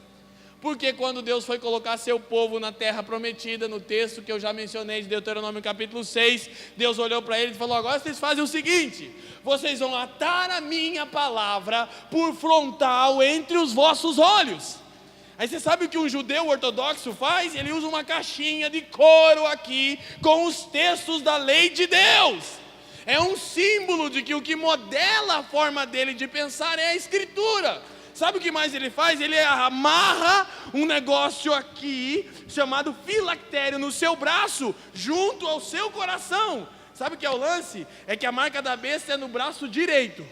Speaker 3: Porque quando Deus foi colocar seu povo na terra prometida, no texto que eu já mencionei de Deuteronômio capítulo 6, Deus olhou para eles e falou: agora vocês fazem o seguinte, vocês vão atar a minha palavra por frontal entre os vossos olhos. Aí você sabe o que um judeu ortodoxo faz? Ele usa uma caixinha de couro aqui, com os textos da lei de Deus. É um símbolo de que o que modela a forma dele de pensar é a escritura. Sabe o que mais ele faz? Ele amarra um negócio aqui, chamado filactério, no seu braço, junto ao seu coração. Sabe o que é o lance? É que a marca da besta é no braço direito,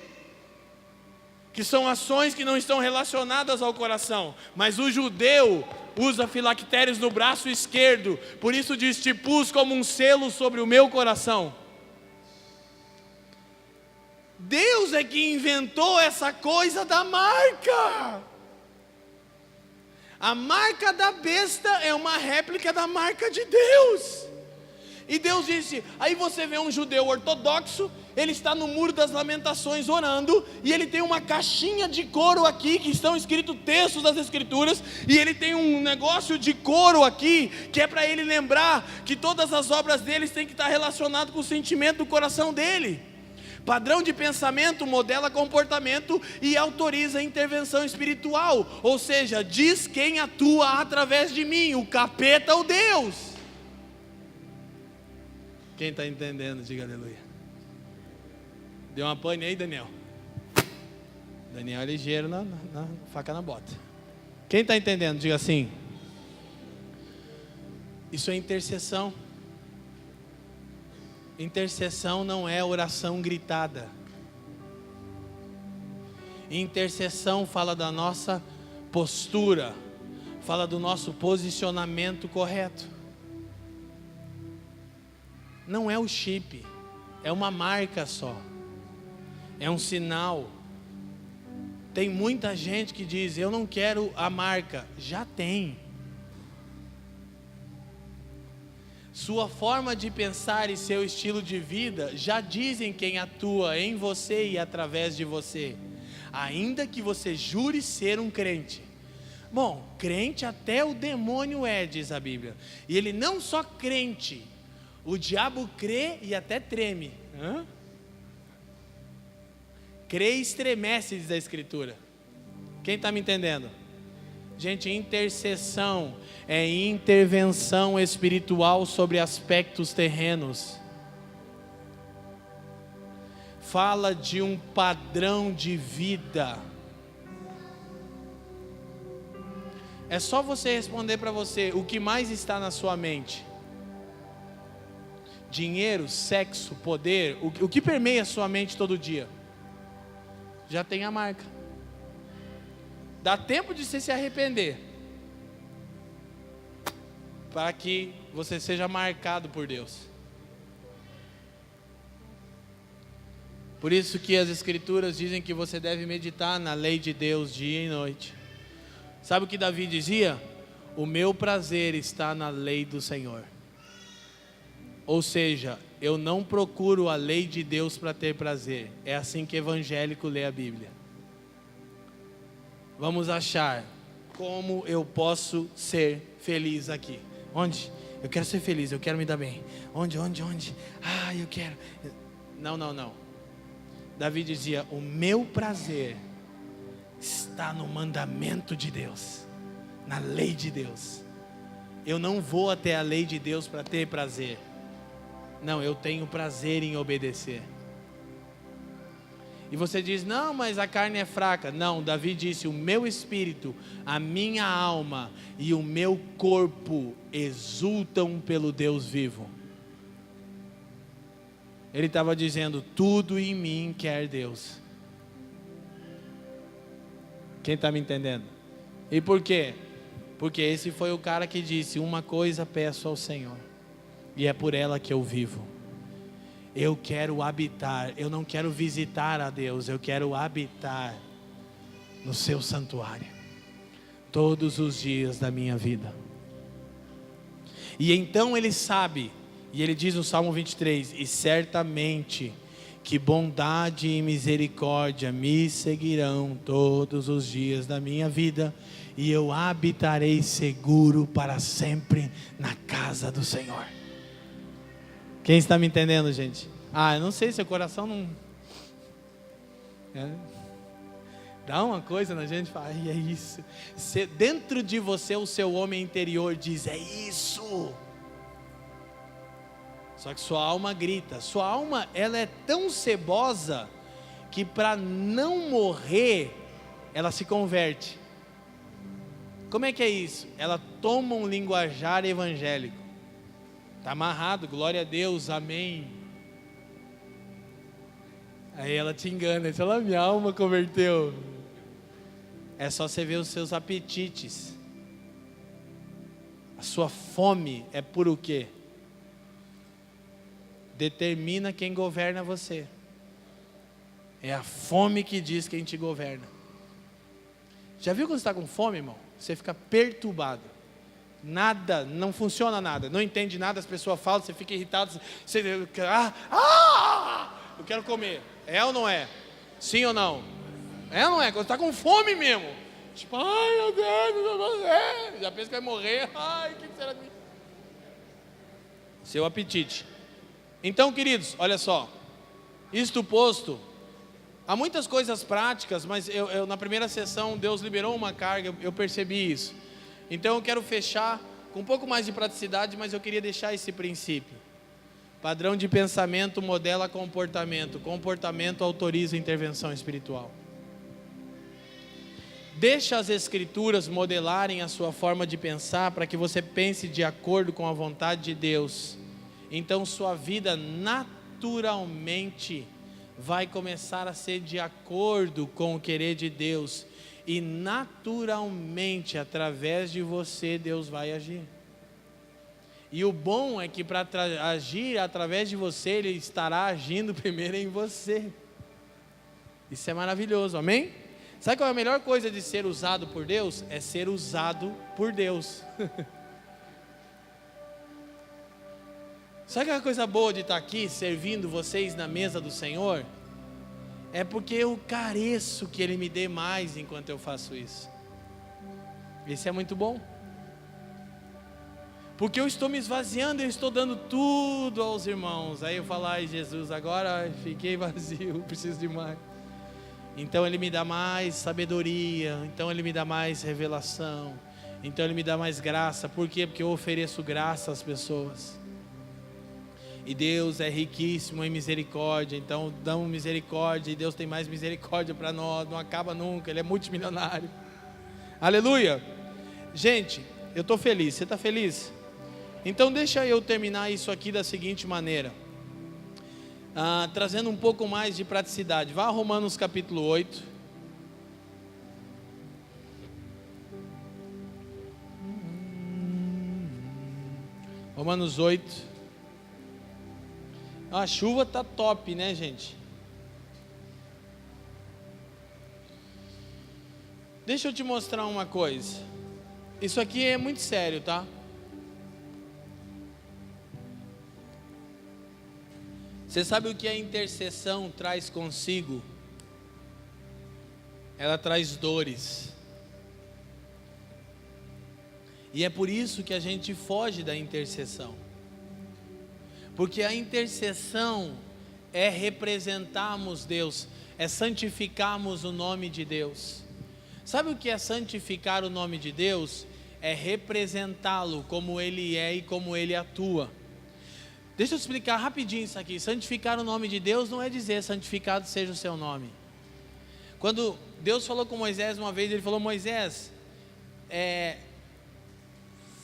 Speaker 3: que são ações que não estão relacionadas ao coração. Mas o judeu usa filactérios no braço esquerdo. Por isso diz: te pus como um selo sobre o meu coração. Deus é que inventou essa coisa da marca. A marca da besta é uma réplica da marca de Deus. E Deus disse, aí você vê um judeu ortodoxo, ele está no Muro das Lamentações orando, e ele tem uma caixinha de couro aqui, que estão escritos textos das Escrituras, e ele tem um negócio de couro aqui, que é para ele lembrar que todas as obras deles têm que estar relacionadas com o sentimento do coração dele. Padrão de pensamento modela comportamento e autoriza a intervenção espiritual, ou seja, diz quem atua através de mim, o capeta ou Deus. Quem está entendendo, diga aleluia. Deu uma pane aí, Daniel? Daniel é ligeiro na faca na bota. Quem está entendendo, diga assim. Isso é intercessão. Intercessão não é oração gritada. Intercessão fala da nossa postura, fala do nosso posicionamento correto. Não é o chip, é uma marca só, é um sinal. Tem muita gente que diz, eu não quero a marca. Já tem. Sua forma de pensar e seu estilo de vida já dizem quem atua em você e através de você, ainda que você jure ser um crente. Bom, crente até o demônio é, diz a Bíblia. E ele não só crente, o diabo crê e até treme. Crê e estremece, diz a Escritura. Quem está me entendendo? Gente, intercessão é intervenção espiritual sobre aspectos terrenos. Fala de um padrão de vida. É só você responder para você o que mais está na sua mente. Dinheiro, sexo, poder, o que permeia a sua mente todo dia? Já tem a marca. Dá tempo de você se arrepender, para que você seja marcado por Deus. Por isso que as Escrituras dizem que você deve meditar na lei de Deus dia e noite. Sabe o que Davi dizia? O meu prazer está na lei do Senhor. Ou seja, eu não procuro a lei de Deus para ter prazer. É assim que evangélico lê a Bíblia. Vamos achar como eu posso ser feliz aqui. Onde? Eu quero ser feliz, eu quero me dar bem. Onde? Ah, eu quero. Não. Davi dizia, o meu prazer está no mandamento de Deus, na lei de Deus. Eu não vou até a lei de Deus para ter prazer. Não, eu tenho prazer em obedecer. E você diz, não, mas a carne é fraca. Não, Davi disse, o meu espírito, a minha alma e o meu corpo exultam pelo Deus vivo. Ele estava dizendo, tudo em mim quer Deus. Quem está me entendendo? E por quê? Porque esse foi o cara que disse, uma coisa peço ao Senhor, e é por ela que eu vivo. Eu quero habitar, eu não quero visitar a Deus, eu quero habitar no seu santuário, todos os dias da minha vida. E então ele sabe E ele diz no Salmo 23: e certamente que bondade e misericórdia me seguirão todos os dias da minha vida, e eu habitarei seguro para sempre na casa do Senhor. Quem está me entendendo, gente? Eu não sei, seu coração não... Dá uma coisa na gente, fala, é isso. Dentro de você, o seu homem interior diz, é isso. Só que sua alma grita. Sua alma, ela é tão cebosa que para não morrer, ela se converte. Como é que é isso? Ela toma um linguajar evangélico. Está amarrado, glória a Deus, amém. Aí ela te engana, diz, olha, minha alma converteu. É só você ver os seus apetites. A sua fome é por o quê? Determina quem governa você. É a fome que diz quem te governa. Já viu quando você está com fome, irmão? Você fica perturbado. Nada, não funciona nada. Não entende nada, as pessoas falam, você fica irritado. Você, eu quero comer. É ou não é? Sim ou não? É ou não é? Quando você está com fome mesmo. Tipo, ai meu Deus, já pensa que vai morrer. Ai, o que será de mim? Seu apetite. Então, queridos, olha só. Isto posto, há muitas coisas práticas, mas eu na primeira sessão, Deus liberou uma carga, eu percebi isso. Então eu quero fechar com um pouco mais de praticidade, mas eu queria deixar esse princípio. Padrão de pensamento modela comportamento. Comportamento autoriza intervenção espiritual. Deixa as escrituras modelarem a sua forma de pensar para que você pense de acordo com a vontade de Deus. Então sua vida naturalmente vai começar a ser de acordo com o querer de Deus. E naturalmente, através de você, Deus vai agir. E o bom é que para agir através de você, Ele estará agindo primeiro em você. Isso é maravilhoso, amém? Sabe qual é a melhor coisa de ser usado por Deus? É ser usado por Deus. Sabe qual é a coisa boa de estar aqui, servindo vocês na mesa do Senhor? É porque eu careço que Ele me dê mais enquanto eu faço isso. Isso é muito bom. Porque eu estou me esvaziando, eu estou dando tudo aos irmãos. Aí eu falo, ai Jesus, agora fiquei vazio, preciso de mais. Então Ele me dá mais sabedoria, então Ele me dá mais revelação, então Ele me dá mais graça. Por quê? Porque eu ofereço graça às pessoas. E Deus é riquíssimo em misericórdia, então damos misericórdia, e Deus tem mais misericórdia para nós, não acaba nunca, Ele é multimilionário. Aleluia! Gente, eu estou feliz, você está feliz? Então deixa eu terminar isso aqui da seguinte maneira, trazendo um pouco mais de praticidade. Vá a Romanos capítulo 8. Romanos 8. A chuva tá top, né, gente? Deixa eu te mostrar uma coisa. Isso aqui é muito sério, tá? Você sabe o que a intercessão traz consigo? Ela traz dores. E é por isso que a gente foge da intercessão. Porque a intercessão é representarmos Deus, é santificarmos o nome de Deus. Sabe o que é santificar o nome de Deus? É representá-lo como Ele é e como Ele atua. Deixa eu explicar rapidinho isso aqui. Santificar o nome de Deus não é dizer santificado seja o seu nome. Quando Deus falou com Moisés uma vez, Ele falou, Moisés,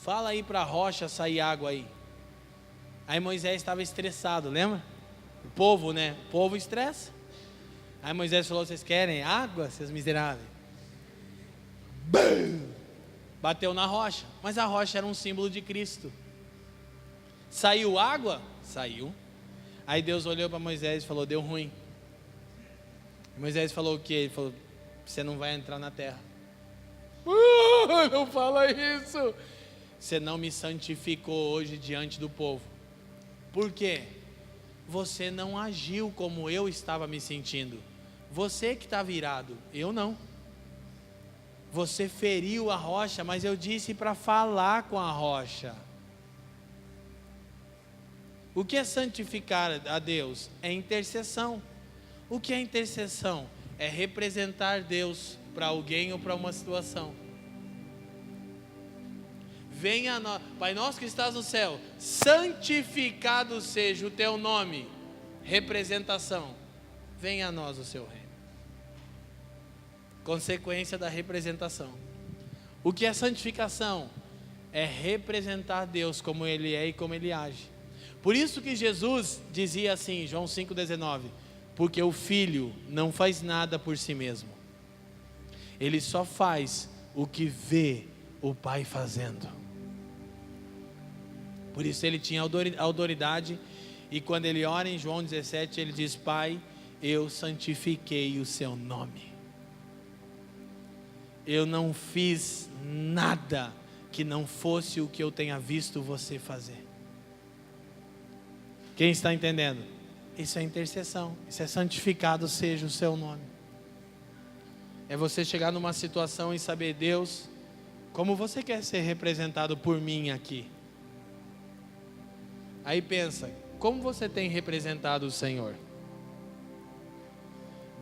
Speaker 3: fala aí para a rocha sair água aí. Aí Moisés estava estressado, lembra? O povo, né? O povo estressa. Aí Moisés falou, vocês querem água, seus miseráveis? Bum! Bateu na rocha, mas a rocha era um símbolo de Cristo. Saiu água? Saiu. Aí Deus olhou para Moisés e falou, deu ruim. Moisés falou o quê? Ele falou, você não vai entrar na terra. Não fala isso. Você não me santificou hoje diante do povo. Por quê? Você não agiu como eu estava me sentindo. Você que está virado, eu não. Você feriu a rocha, mas eu disse para falar com a rocha. O que é santificar a Deus? É intercessão. O que é intercessão? É representar Deus para alguém ou para uma situação. Venha a nós, Pai nosso que estás no céu, santificado seja o teu nome. Representação. Venha a nós o seu reino. Consequência da representação. O que é santificação? É representar Deus como Ele é e como Ele age. Por isso que Jesus dizia assim, João 5,19, porque o Filho não faz nada por si mesmo. Ele só faz o que vê o Pai fazendo. Por isso ele tinha autoridade, e quando ele ora em João 17, ele diz: Pai, eu santifiquei o seu nome. Eu não fiz nada que não fosse o que eu tenha visto você fazer. Quem está entendendo? Isso é intercessão, isso é santificado seja o seu nome. É você chegar numa situação e saber: Deus, como você quer ser representado por mim aqui? Aí pensa, como você tem representado o Senhor?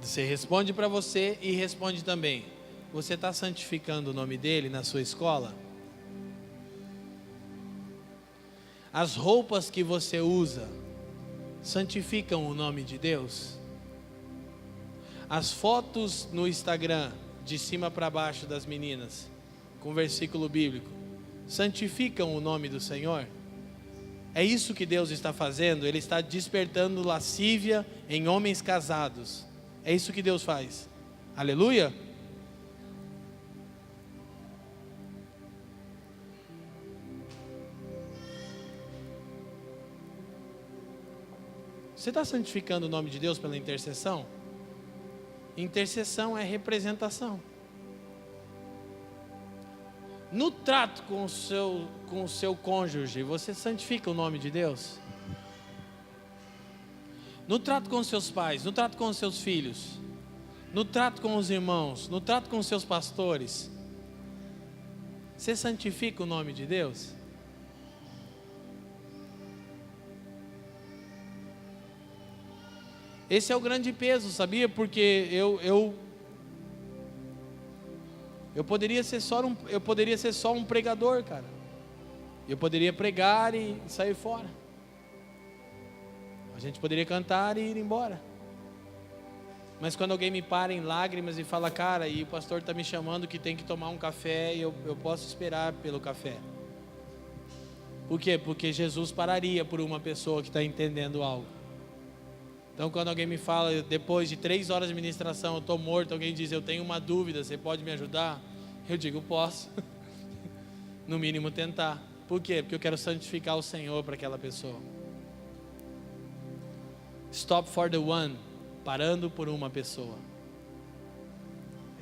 Speaker 3: Você responde para você e responde também: você está santificando o nome dele na sua escola? As roupas que você usa santificam o nome de Deus? As fotos no Instagram, de cima para baixo das meninas, com versículo bíblico, santificam o nome do Senhor? É isso que Deus está fazendo. Ele está despertando lascívia em homens casados. É isso que Deus faz. Aleluia. Você está santificando o nome de Deus pela intercessão? Intercessão é representação. No trato com o seu cônjuge, você santifica o nome de Deus? No trato com os seus pais, no trato com os seus filhos, no trato com os irmãos, no trato com os seus pastores, você santifica o nome de Deus? Esse é o grande peso, sabia? Porque eu poderia ser só um pregador, cara. Eu poderia pregar e sair fora. A gente poderia cantar e ir embora. Mas quando alguém me para em lágrimas e fala: cara, e o pastor está me chamando que tem que tomar um café, e eu posso esperar pelo café. Por quê? Porque Jesus pararia por uma pessoa que está entendendo algo. Então quando alguém me fala, depois de 3 horas de ministração, eu estou morto, alguém diz: eu tenho uma dúvida, você pode me ajudar? Eu digo: posso. No mínimo tentar. Por quê? Porque eu quero santificar o Senhor para aquela pessoa. Stop for the one. Parando por uma pessoa.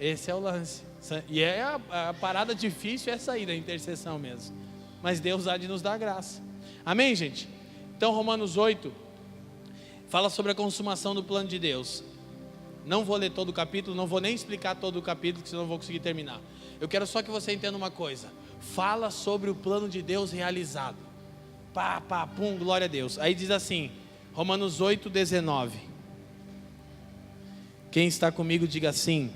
Speaker 3: Esse é o lance. E a parada difícil é sair da intercessão mesmo. Mas Deus há de nos dar graça. Amém, gente? Então Romanos 8 fala sobre a consumação do plano de Deus. Não vou ler todo o capítulo, não vou nem explicar todo o capítulo, porque senão não vou conseguir terminar. Eu quero só que você entenda uma coisa. Fala sobre o plano de Deus realizado. Pum, glória a Deus. Aí diz assim, Romanos 8, 19. Quem está comigo diga assim: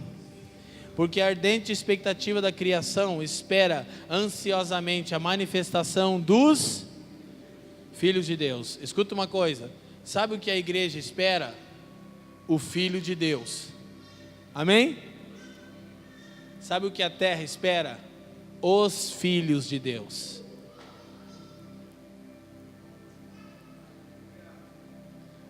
Speaker 3: porque a ardente expectativa da criação espera ansiosamente a manifestação dos filhos de Deus. Escuta uma coisa, sabe o que a igreja espera? O Filho de Deus. Amém? Sabe o que a terra espera? Os filhos de Deus.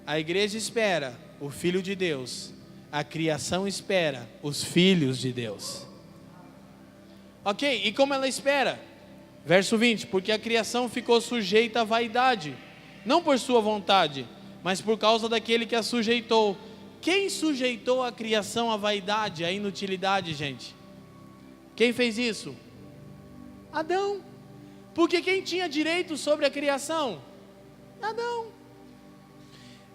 Speaker 3: A igreja espera o Filho de Deus. A criação espera os filhos de Deus. Ok, e como ela espera? Verso 20, porque a criação ficou sujeita à vaidade, não por sua vontade, mas por causa daquele que a sujeitou. Quem sujeitou a criação à vaidade, à inutilidade, gente? Quem fez isso? Adão. Porque quem tinha direito sobre a criação? Adão.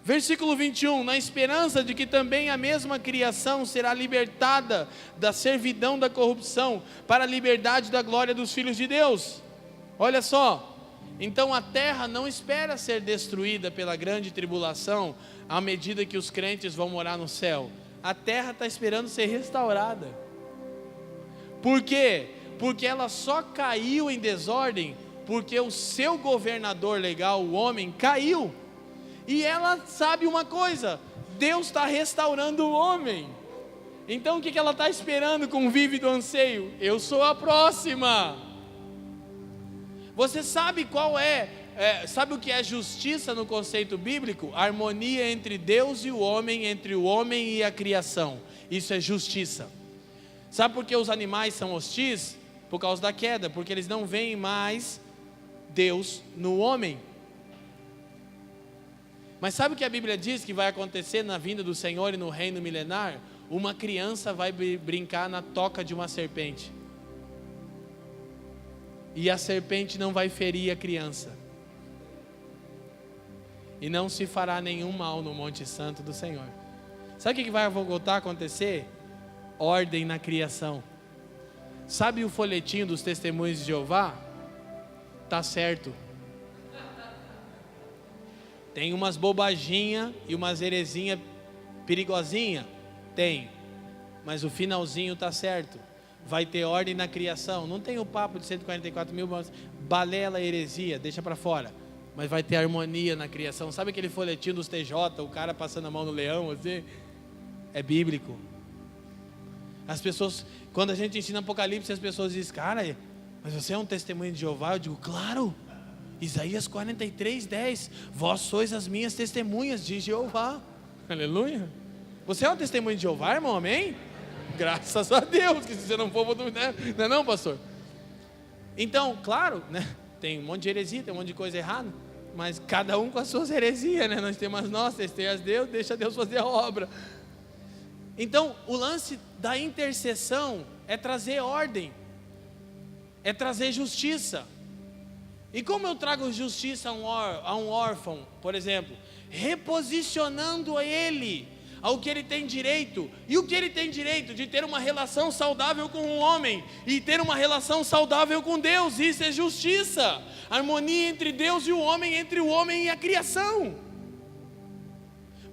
Speaker 3: Versículo 21, na esperança de que também a mesma criação será libertada da servidão da corrupção para a liberdade da glória dos filhos de Deus. Olha só, então a terra não espera ser destruída pela grande tribulação à medida que os crentes vão morar no céu. A terra está esperando ser restaurada. Por quê? Porque ela só caiu em desordem porque o seu governador legal, o homem, caiu. E ela sabe uma coisa: Deus está restaurando o homem. Então o que ela está esperando com vívido anseio? Eu sou a próxima. Você sabe qual sabe o que é justiça no conceito bíblico? A harmonia entre Deus e o homem, entre o homem e a criação. Isso é justiça. Sabe por que os animais são hostis? Por causa da queda, porque eles não veem mais Deus no homem. Mas sabe o que a Bíblia diz que vai acontecer na vinda do Senhor e no reino milenar? Uma criança vai brincar na toca de uma serpente. E a serpente não vai ferir a criança. E não se fará nenhum mal no Monte Santo do Senhor. Sabe o que vai voltar a acontecer? Ordem na criação. Sabe o folhetinho dos testemunhos de Jeová? Tá certo. Tem umas bobaginhas e umas heresinhas perigosinhas? Tem. Mas o finalzinho tá certo. Vai ter ordem na criação. Não tem o papo de 144 mil, balela, heresia, deixa para fora. Mas vai ter harmonia na criação. Sabe aquele folhetinho dos TJ, o cara passando a mão no leão, assim? É bíblico. As pessoas, quando a gente ensina Apocalipse, as pessoas dizem: cara, mas você é um testemunho de Jeová? Eu digo: claro. Isaías 43:10, vós sois as minhas testemunhas de Jeová. Aleluia. Você é um testemunho de Jeová, irmão? Amém? Graças a Deus, que se você não for, não é não, pastor? Então, claro, né? Tem um monte de heresia, tem um monte de coisa errada, mas cada um com as suas heresias, né? Nós temos as nossas, tem as Deus, deixa Deus fazer a obra. Então, o lance da intercessão é trazer ordem, é trazer justiça. E como eu trago justiça a um órfão, por exemplo? Reposicionando a ele ao que ele tem direito. E o que ele tem direito? De ter uma relação saudável com um homem e ter uma relação saudável com Deus. Isso é justiça. Harmonia entre Deus e o homem, entre o homem e a criação.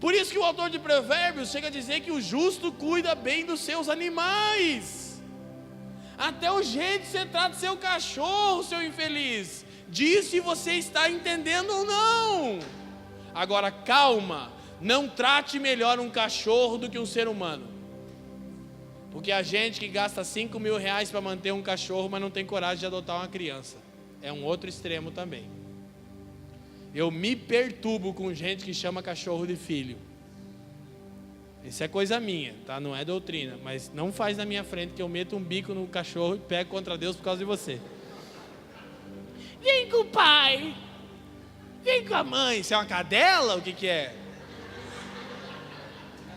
Speaker 3: Por isso que o autor de Provérbios chega a dizer que o justo cuida bem dos seus animais. Até o jeito que você trata seu cachorro, seu infeliz, diz se você está entendendo ou não. Agora calma, não trate melhor um cachorro do que um ser humano. Porque a gente que gasta 5 mil reais para manter um cachorro, mas não tem coragem de adotar uma criança, é um outro extremo também. Eu me perturbo com gente que chama cachorro de filho. Isso é coisa minha, tá? Não é doutrina, mas não faz na minha frente que eu meto um bico no cachorro e pego contra Deus por causa de você. Vem com o pai, vem com a mãe. Você é uma cadela? O que é?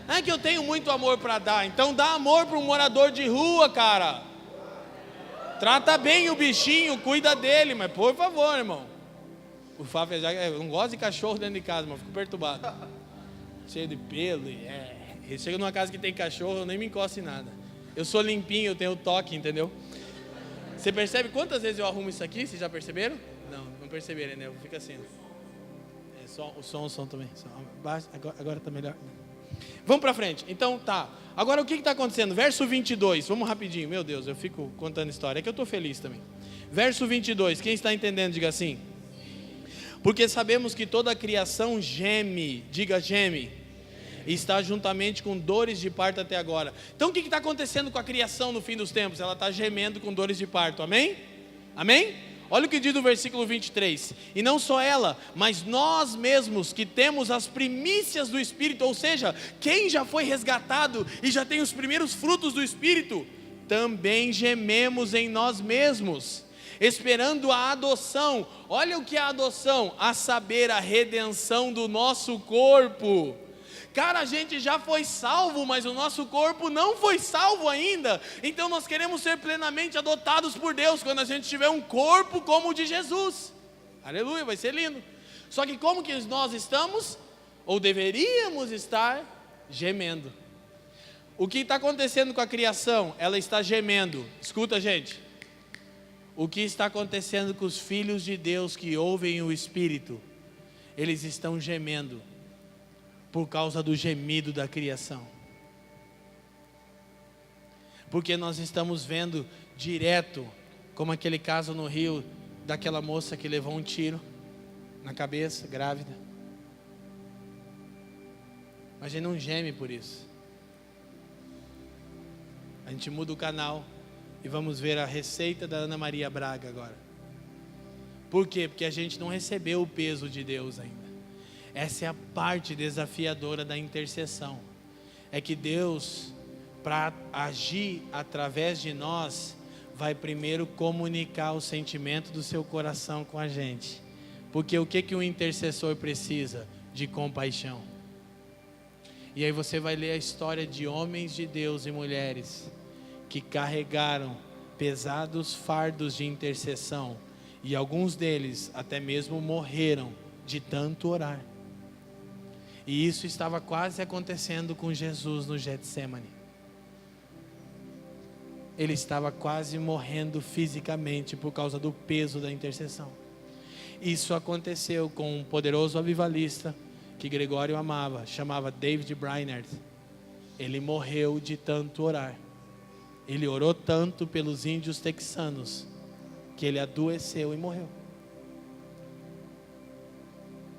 Speaker 3: É que eu tenho muito amor para dar. Então dá amor para um morador de rua, cara. Trata bem o bichinho, cuida dele. Mas por favor, irmão. O Fábio já eu não gosto de cachorro dentro de casa, mas fico perturbado. Cheio de pelo. Eu chego numa casa que tem cachorro, eu nem me encosto em nada. Eu sou limpinho, eu tenho toque, entendeu? Você percebe quantas vezes eu arrumo isso aqui? Vocês já perceberam? Não perceberam, né? Eu fico assim. O som também. Agora está melhor. Vamos para frente. Então tá. Agora o que está acontecendo? Verso 22. Vamos rapidinho. Meu Deus, eu fico contando história. É que eu estou feliz também. Verso 22. Quem está entendendo, diga assim. Porque sabemos que toda a criação geme. Diga geme. E está juntamente com dores de parto até agora. Então o que está acontecendo com a criação no fim dos tempos? Ela está gemendo com dores de parto. Amém? Amém? Olha o que diz no versículo 23. E não só ela, mas nós mesmos que temos as primícias do Espírito, ou seja, quem já foi resgatado e já tem os primeiros frutos do Espírito, também gememos em nós mesmos, esperando a adoção. Olha o que é a adoção, a saber, a redenção do nosso corpo. Cara, a gente já foi salvo, mas o nosso corpo não foi salvo ainda. Então nós queremos ser plenamente adotados por Deus quando a gente tiver um corpo como o de Jesus. Aleluia, vai ser lindo. Só que como que nós estamos, ou deveríamos estar, gemendo. O que está acontecendo com a criação? Ela está gemendo. Escuta, gente. O que está acontecendo com os filhos de Deus que ouvem o Espírito? Eles estão gemendo por causa do gemido da criação. Porque nós estamos vendo direto, como aquele caso no Rio, daquela moça que levou um tiro na cabeça, grávida. Mas a gente não geme por isso. A gente muda o canal e vamos ver a receita da Ana Maria Braga agora. Por quê? Porque a gente não recebeu o peso de Deus ainda. Essa é a parte desafiadora da intercessão. É que Deus, para agir através de nós, vai primeiro comunicar o sentimento do seu coração com a gente. Porque o que um intercessor precisa? De compaixão. E aí você vai ler a história de homens de Deus e mulheres que carregaram pesados fardos de intercessão. E alguns deles até mesmo morreram de tanto orar. E isso estava quase acontecendo com Jesus no Getsemane. Ele estava quase morrendo fisicamente por causa do peso da intercessão. Isso aconteceu com um poderoso avivalista que Gregório amava, chamava David Brainerd. Ele morreu de tanto orar. Ele orou tanto pelos índios texanos que ele adoeceu e morreu.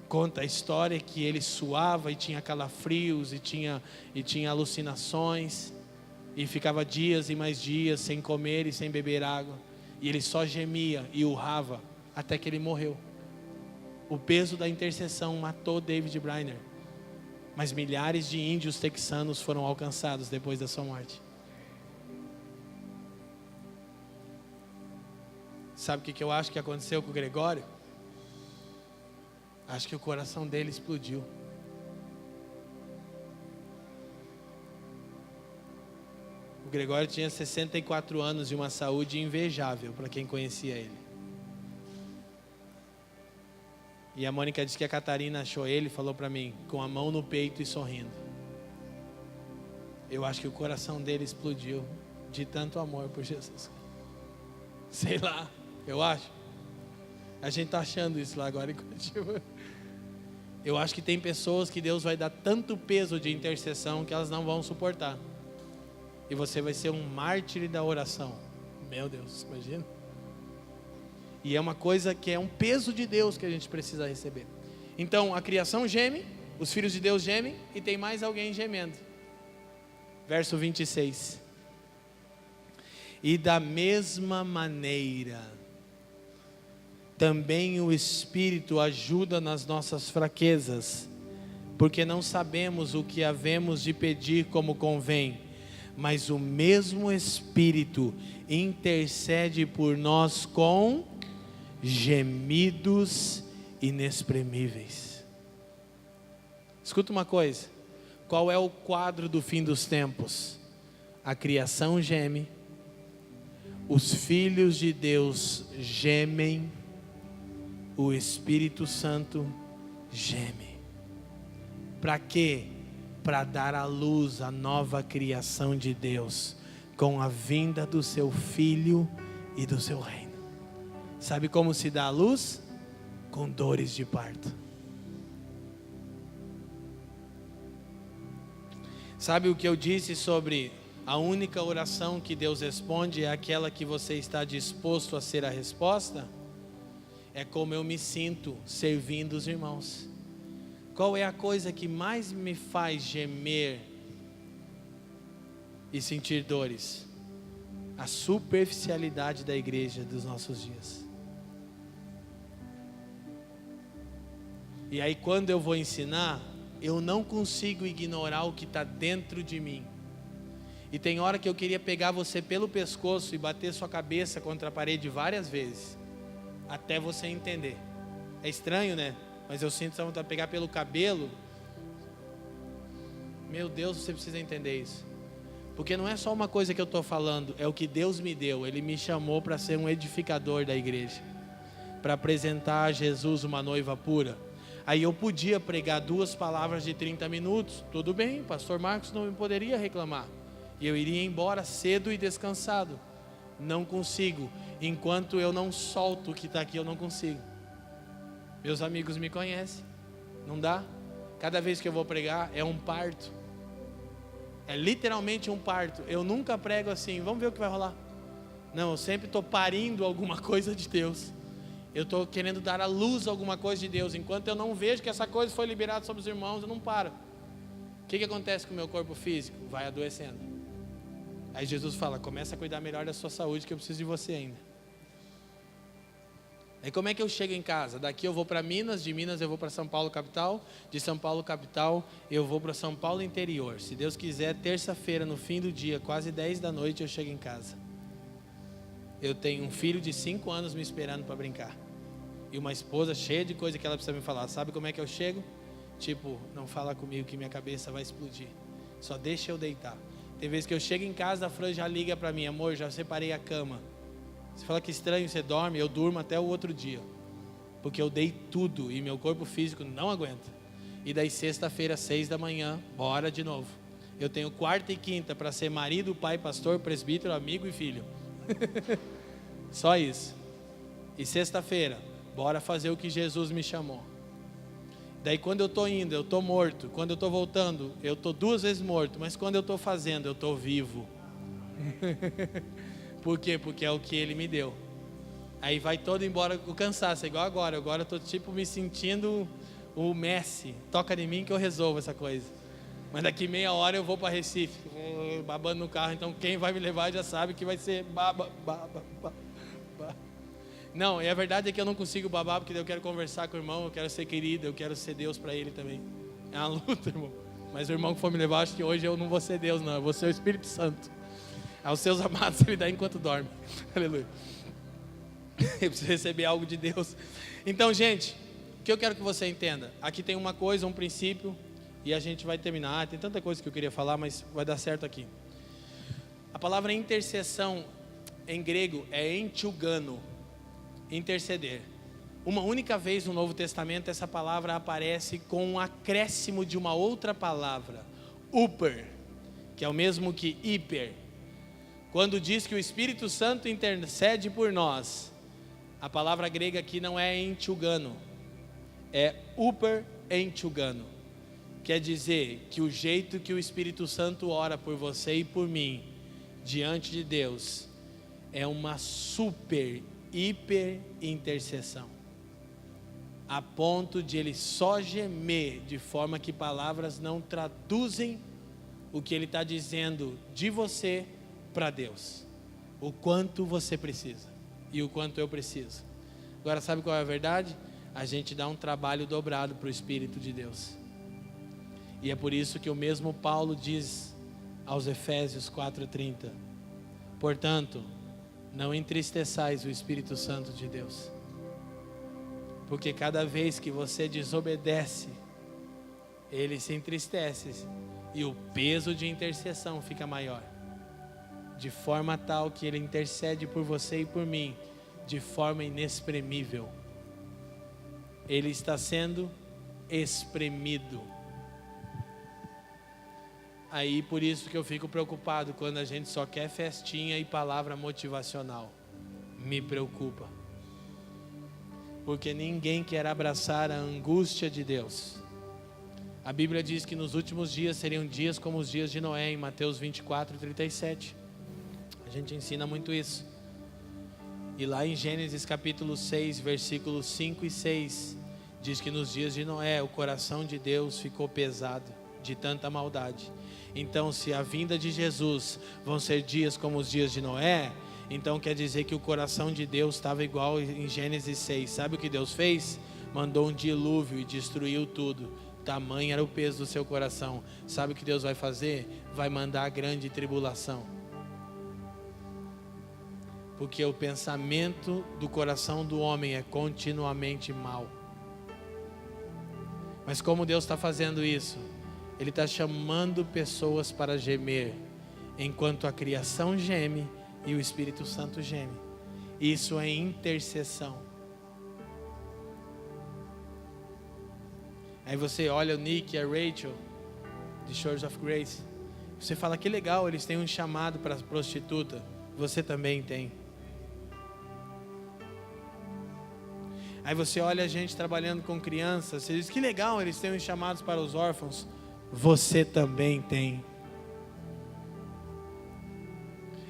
Speaker 3: Conta a história que ele suava e tinha calafrios e tinha alucinações, e ficava dias e mais dias sem comer e sem beber água, e ele só gemia e urrava até que ele morreu. O peso da intercessão matou David Brainerd, mas milhares de índios texanos foram alcançados depois da sua morte. Sabe o que eu acho que aconteceu com o Gregório? Acho que o coração dele explodiu. O Gregório tinha 64 anos e uma saúde invejável para quem conhecia ele. E a Mônica disse que a Catarina achou ele e falou para mim, com a mão no peito e sorrindo. Eu acho que o coração dele explodiu de tanto amor por Jesus. Sei lá, eu acho. A gente está achando isso lá agora em Curitiba. Eu acho que tem pessoas que Deus vai dar tanto peso de intercessão que elas não vão suportar. E você vai ser um mártir da oração. Meu Deus, imagina. E é uma coisa que é um peso de Deus que a gente precisa receber. Então a criação geme, os filhos de Deus gemem, e tem mais alguém gemendo. Verso 26. E da mesma maneira, também o Espírito ajuda nas nossas fraquezas, porque não sabemos o que havemos de pedir como convém, mas o mesmo Espírito intercede por nós com gemidos inexprimíveis. Escuta uma coisa, qual é o quadro do fim dos tempos? A criação geme, os filhos de Deus gemem, o Espírito Santo geme. Para quê? Para dar à luz a nova criação de Deus, com a vinda do seu Filho e do seu reino. Sabe como se dá a luz? Com dores de parto. Sabe o que eu disse sobre a única oração que Deus responde é aquela que você está disposto a ser a resposta? É como eu me sinto servindo os irmãos. Qual é a coisa que mais me faz gemer e sentir dores? A superficialidade da igreja dos nossos dias. E aí quando eu vou ensinar, eu não consigo ignorar o que está dentro de mim. E tem hora que eu queria pegar você pelo pescoço e bater sua cabeça contra a parede várias vezes, até você entender. É estranho, né? Mas eu sinto essa vontade de pegar pelo cabelo. Meu Deus, você precisa entender isso. Porque não é só uma coisa que eu estou falando, é o que Deus me deu. Ele me chamou para ser um edificador da igreja, para apresentar a Jesus uma noiva pura, Aí eu podia pregar 2 palavras de 30 minutos, tudo bem, pastor Marcos não poderia reclamar. E eu iria embora cedo e descansado. Não consigo, enquanto eu não solto o que está aqui, eu não consigo. Meus amigos me conhecem, não dá. Cada vez que eu vou pregar é um parto. É literalmente um parto. Eu nunca prego assim, vamos ver o que vai rolar. Não, eu sempre estou parindo alguma coisa de Deus. Eu estou querendo dar à luz alguma coisa de Deus. Enquanto eu não vejo que essa coisa foi liberada sobre os irmãos, eu não paro. O que acontece com o meu corpo físico? Vai adoecendo. Aí Jesus fala, começa a cuidar melhor da sua saúde, que eu preciso de você ainda. Aí como é que eu chego em casa? Daqui eu vou para Minas, de Minas eu vou para São Paulo capital, de São Paulo capital eu vou para São Paulo interior. Se Deus quiser, terça-feira no fim do dia, quase 10 da noite eu chego em casa. Eu tenho um filho de 5 anos me esperando para brincar. E uma esposa cheia de coisa que ela precisa me falar. Sabe como é que eu chego? Tipo, não fala comigo que minha cabeça vai explodir. Só deixa eu deitar. Tem vezes que eu chego em casa, a Fran já liga para mim, amor, já separei a cama. Você fala que estranho, você dorme, eu durmo até o outro dia. Porque eu dei tudo e meu corpo físico não aguenta. E daí sexta-feira, 6 da manhã, bora de novo. Eu tenho quarta e quinta para ser marido, pai, pastor, presbítero, amigo e filho. Só isso. E sexta-feira, bora fazer o que Jesus me chamou. Daí quando eu estou indo, eu estou morto. Quando eu estou voltando, eu estou 2 vezes morto. Mas quando eu estou fazendo, eu estou vivo. Por quê? Porque é o que Ele me deu. Aí vai todo embora o cansaço, é igual agora. Agora eu estou tipo me sentindo o Messi. Toca em mim que eu resolvo essa coisa. Mas daqui meia hora eu vou para Recife, babando no carro. Então quem vai me levar já sabe que vai ser baba. Não, e a verdade é que eu não consigo babar, porque eu quero conversar com o irmão, eu quero ser querido, eu quero ser Deus para ele também. É uma luta, irmão. Mas o irmão que for me levar, acho que hoje eu não vou ser Deus, não. Eu vou ser o Espírito Santo. Aos seus amados ele dá enquanto dorme. Aleluia. Eu preciso receber algo de Deus. Então, gente, o que eu quero que você entenda? Aqui tem uma coisa, um princípio, e a gente vai terminar. Tem tanta coisa que eu queria falar, mas vai dar certo aqui. A palavra intercessão em grego é entulgano. Interceder. Uma única vez no Novo Testamento essa palavra aparece com um acréscimo de uma outra palavra, uper, que é o mesmo que hiper. Quando diz que o Espírito Santo intercede por nós, a palavra grega aqui não é entulgano, é uper entulgano. Quer dizer que o jeito que o Espírito Santo ora por você e por mim diante de Deus é uma super hiper intercessão, a ponto de ele só gemer, de forma que palavras não traduzem o que ele está dizendo de você para Deus, o quanto você precisa e o quanto eu preciso. Agora sabe qual é a verdade? A gente dá um trabalho dobrado para o Espírito de Deus, e é por isso que o mesmo Paulo diz aos Efésios 4:30, portanto, não entristeçais o Espírito Santo de Deus, porque cada vez que você desobedece, ele se entristece e o peso de intercessão fica maior, de forma tal que ele intercede por você e por mim de forma inexprimível. Ele está sendo espremido. Aí por isso que eu fico preocupado quando a gente só quer festinha e palavra motivacional. Me preocupa. Porque ninguém quer abraçar a angústia de Deus. A Bíblia diz que nos últimos dias seriam dias como os dias de Noé, em Mateus 24:37. A gente ensina muito isso. E lá em Gênesis capítulo 6, versículos 5 e 6, diz que nos dias de Noé o coração de Deus ficou pesado de tanta maldade. Então, se a vinda de Jesus vão ser dias como os dias de Noé, então quer dizer que o coração de Deus estava igual em Gênesis 6. Sabe o que Deus fez? Mandou um dilúvio e destruiu tudo. Tamanho era o peso do seu coração. Sabe o que Deus vai fazer? Vai mandar a grande tribulação. Porque o pensamento do coração do homem é continuamente mau. Mas como Deus está fazendo isso? Ele está chamando pessoas para gemer, enquanto a criação geme e o Espírito Santo geme. Isso é intercessão. Aí você olha o Nick e a Rachel, de Shores of Grace. Você fala, que legal, eles têm um chamado para prostituta. Você também tem. Aí você olha a gente trabalhando com crianças. Você diz, que legal, eles têm uns chamados para os órfãos. Você também tem.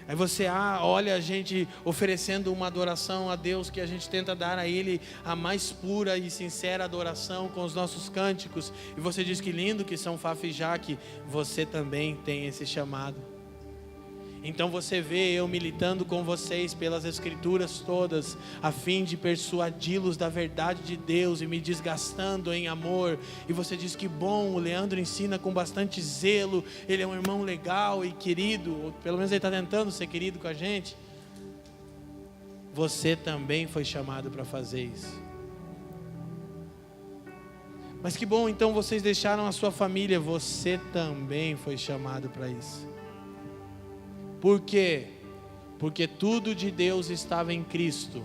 Speaker 3: Aí você olha a gente oferecendo uma adoração a Deus, que a gente tenta dar a Ele a mais pura e sincera adoração com os nossos cânticos. E você diz, que lindo que são Faf e Jaque. Você também tem esse chamado. Então você vê eu militando com vocês pelas escrituras todas, a fim de persuadi-los da verdade de Deus e me desgastando em amor. E você diz, que bom, o Leandro ensina com bastante zelo, ele é um irmão legal e querido, ou pelo menos ele está tentando ser querido com a gente. Você também foi chamado para fazer isso. Mas que bom, então vocês deixaram a sua família. Você também foi chamado para isso. Por quê? Porque tudo de Deus estava em Cristo,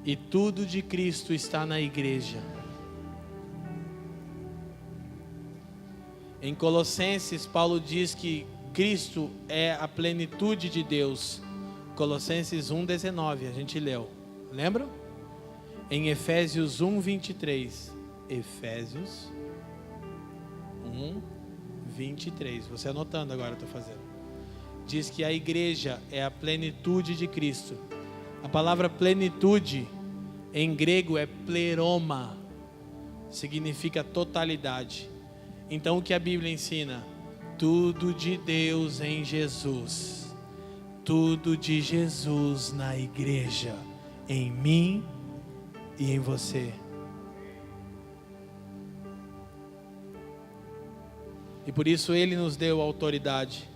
Speaker 3: e tudo de Cristo está na igreja. Em Colossenses, Paulo diz que Cristo é a plenitude de Deus. Colossenses 1,19, a gente leu. Lembra? Em Efésios 1,23. Efésios 1,23. Você anotando agora, eu estou fazendo. Diz que a igreja é a plenitude de Cristo. A palavra plenitude em grego é pleroma, significa totalidade. Então o que a Bíblia ensina? Tudo de Deus em Jesus, tudo de Jesus na igreja, em mim e em você. E por isso Ele nos deu autoridade.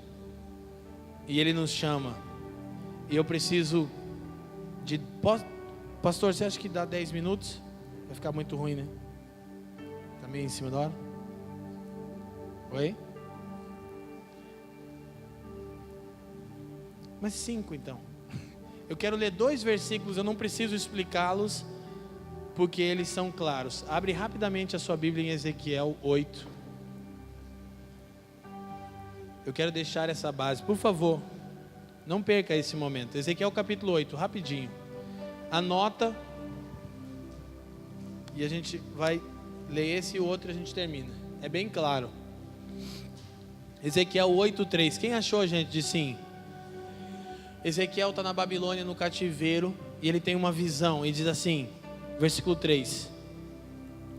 Speaker 3: E Ele nos chama. E eu preciso de... Pastor, você acha que dá 10 minutos? Vai ficar muito ruim, né? Está meio em cima da hora? Oi? Mas 5 então. Eu quero ler 2 versículos, eu não preciso explicá-los, porque eles são claros. Abre rapidamente a sua Bíblia em Ezequiel 8. Eu quero deixar essa base, por favor, não perca esse momento. Ezequiel capítulo 8, rapidinho. Anota, e a gente vai ler esse e o outro e a gente termina. É bem claro. Ezequiel 8:3. Quem achou, gente? Diz sim. Ezequiel está na Babilônia, no cativeiro, e ele tem uma visão, e diz assim, versículo 3.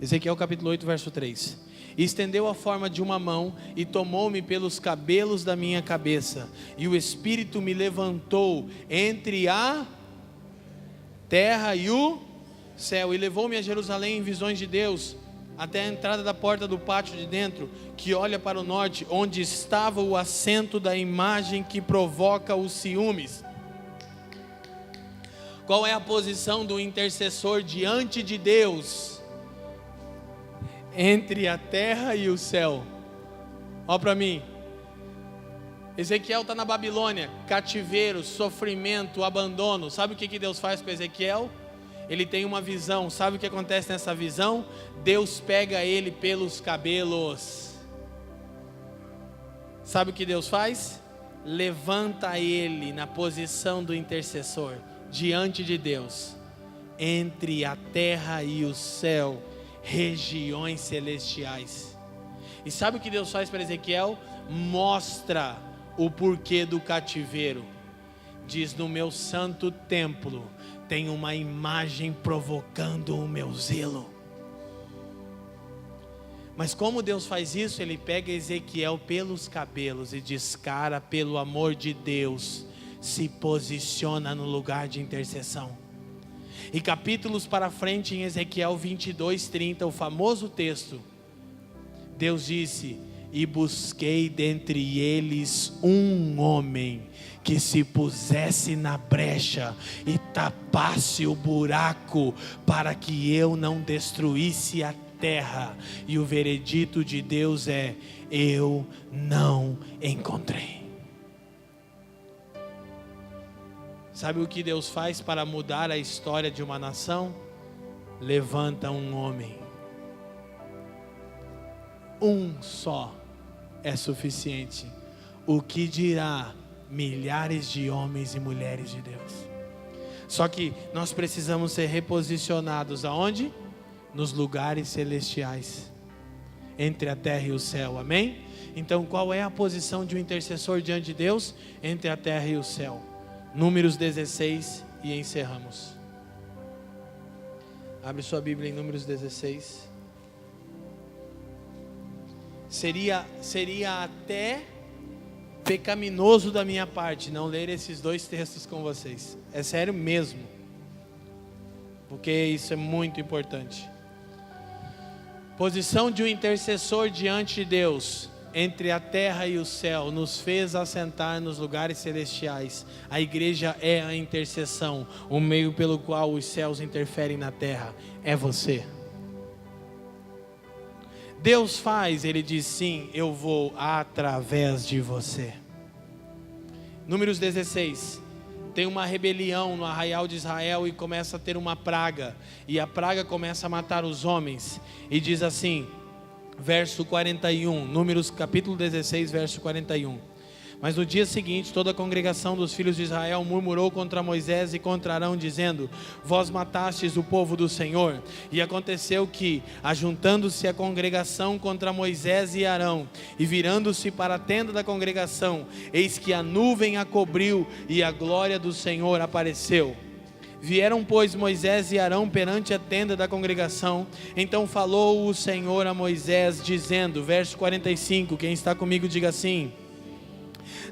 Speaker 3: Ezequiel capítulo 8, verso 3. E estendeu a forma de uma mão e tomou-me pelos cabelos da minha cabeça, e o Espírito me levantou entre a terra e o céu, e levou-me a Jerusalém em visões de Deus, até a entrada da porta do pátio de dentro, que olha para o norte, onde estava o assento da imagem que provoca os ciúmes. Qual é a posição do intercessor diante de Deus? Entre a terra e o céu. Olha para mim. Ezequiel está na Babilônia, cativeiro, sofrimento, abandono. Sabe o que Deus faz com Ezequiel? Ele tem uma visão. Sabe o que acontece nessa visão? Deus pega ele pelos cabelos. Sabe o que Deus faz? Levanta ele na posição do intercessor diante de Deus. Entre a terra e o céu, regiões celestiais. E sabe o que Deus faz para Ezequiel? Mostra o porquê do cativeiro. Diz: no meu santo templo tem uma imagem provocando o meu zelo. Mas como Deus faz isso? Ele pega Ezequiel pelos cabelos e diz: cara, pelo amor de Deus, se posiciona no lugar de intercessão. E capítulos para frente, em Ezequiel 22:30, o famoso texto, Deus disse: e busquei dentre eles um homem que se pusesse na brecha e tapasse o buraco, para que eu não destruísse a terra. E o veredito de Deus é: eu não encontrei. Sabe o que Deus faz para mudar a história de uma nação? Levanta um homem. um só é suficiente. O que dirá milhares de homens e mulheres de Deus? Só que nós precisamos ser reposicionados aonde? Nos lugares celestiais, entre a terra e o céu, amém? Então qual é a posição de um intercessor diante de Deus? Entre a terra e o céu. Números 16 e encerramos. Abre sua Bíblia em Números 16. Seria até pecaminoso da minha parte não ler esses dois textos com vocês. É sério mesmo. Porque isso é muito importante. Posição de um intercessor diante de Deus, entre a terra e o céu, nos fez assentar nos lugares celestiais. A igreja é a intercessão, o meio pelo qual os céus interferem na terra. É você. Deus faz, Ele diz sim, eu vou através de você. Números 16, tem uma rebelião no arraial de Israel e começa a ter uma praga. E a praga começa a matar os homens. E diz assim, verso 41, Números capítulo 16, verso 41. Mas no dia seguinte, toda a congregação dos filhos de Israel murmurou contra Moisés e contra Arão, dizendo: vós matastes o povo do Senhor. E aconteceu que, ajuntando-se a congregação contra Moisés e Arão, e virando-se para a tenda da congregação, eis que a nuvem a cobriu e a glória do Senhor apareceu. Vieram, pois, Moisés e Arão perante a tenda da congregação. Então falou o Senhor a Moisés, dizendo, verso 45, quem está comigo diga assim: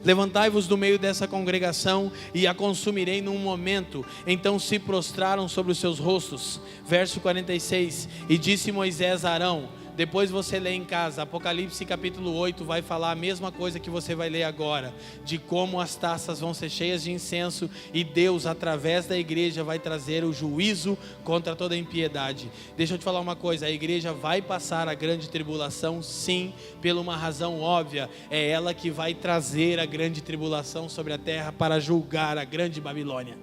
Speaker 3: levantai-vos do meio dessa congregação e a consumirei num momento. Então se prostraram sobre os seus rostos. Verso 46, e disse Moisés a Arão, depois você lê em casa, Apocalipse capítulo 8 vai falar a mesma coisa que você vai ler agora, de como as taças vão ser cheias de incenso e Deus através da igreja vai trazer o juízo contra toda a impiedade. Deixa eu te falar uma coisa, a igreja vai passar a grande tribulação sim, por uma razão óbvia, é ela que vai trazer a grande tribulação sobre a terra para julgar a grande Babilônia.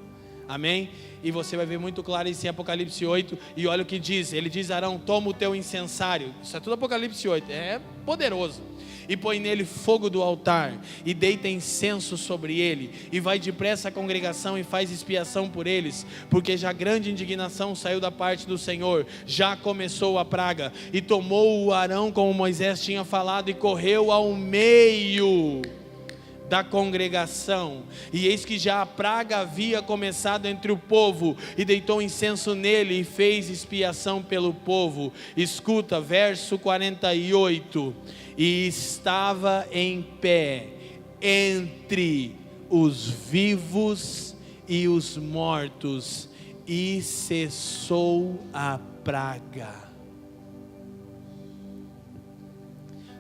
Speaker 3: Amém? E você vai ver muito claro isso em Apocalipse 8. E olha o que diz, ele diz a Arão, toma o teu incensário. Isso é tudo Apocalipse 8, é poderoso. E põe nele fogo do altar, e deita incenso sobre ele, e vai depressa à congregação e faz expiação por eles, porque já grande indignação saiu da parte do Senhor, já começou a praga. E tomou o Arão como Moisés tinha falado, e correu ao meio da congregação, e eis que já a praga havia começado entre o povo, e deitou incenso nele, e fez expiação pelo povo. Escuta, verso 48, e estava em pé, entre os vivos e os mortos, e cessou a praga.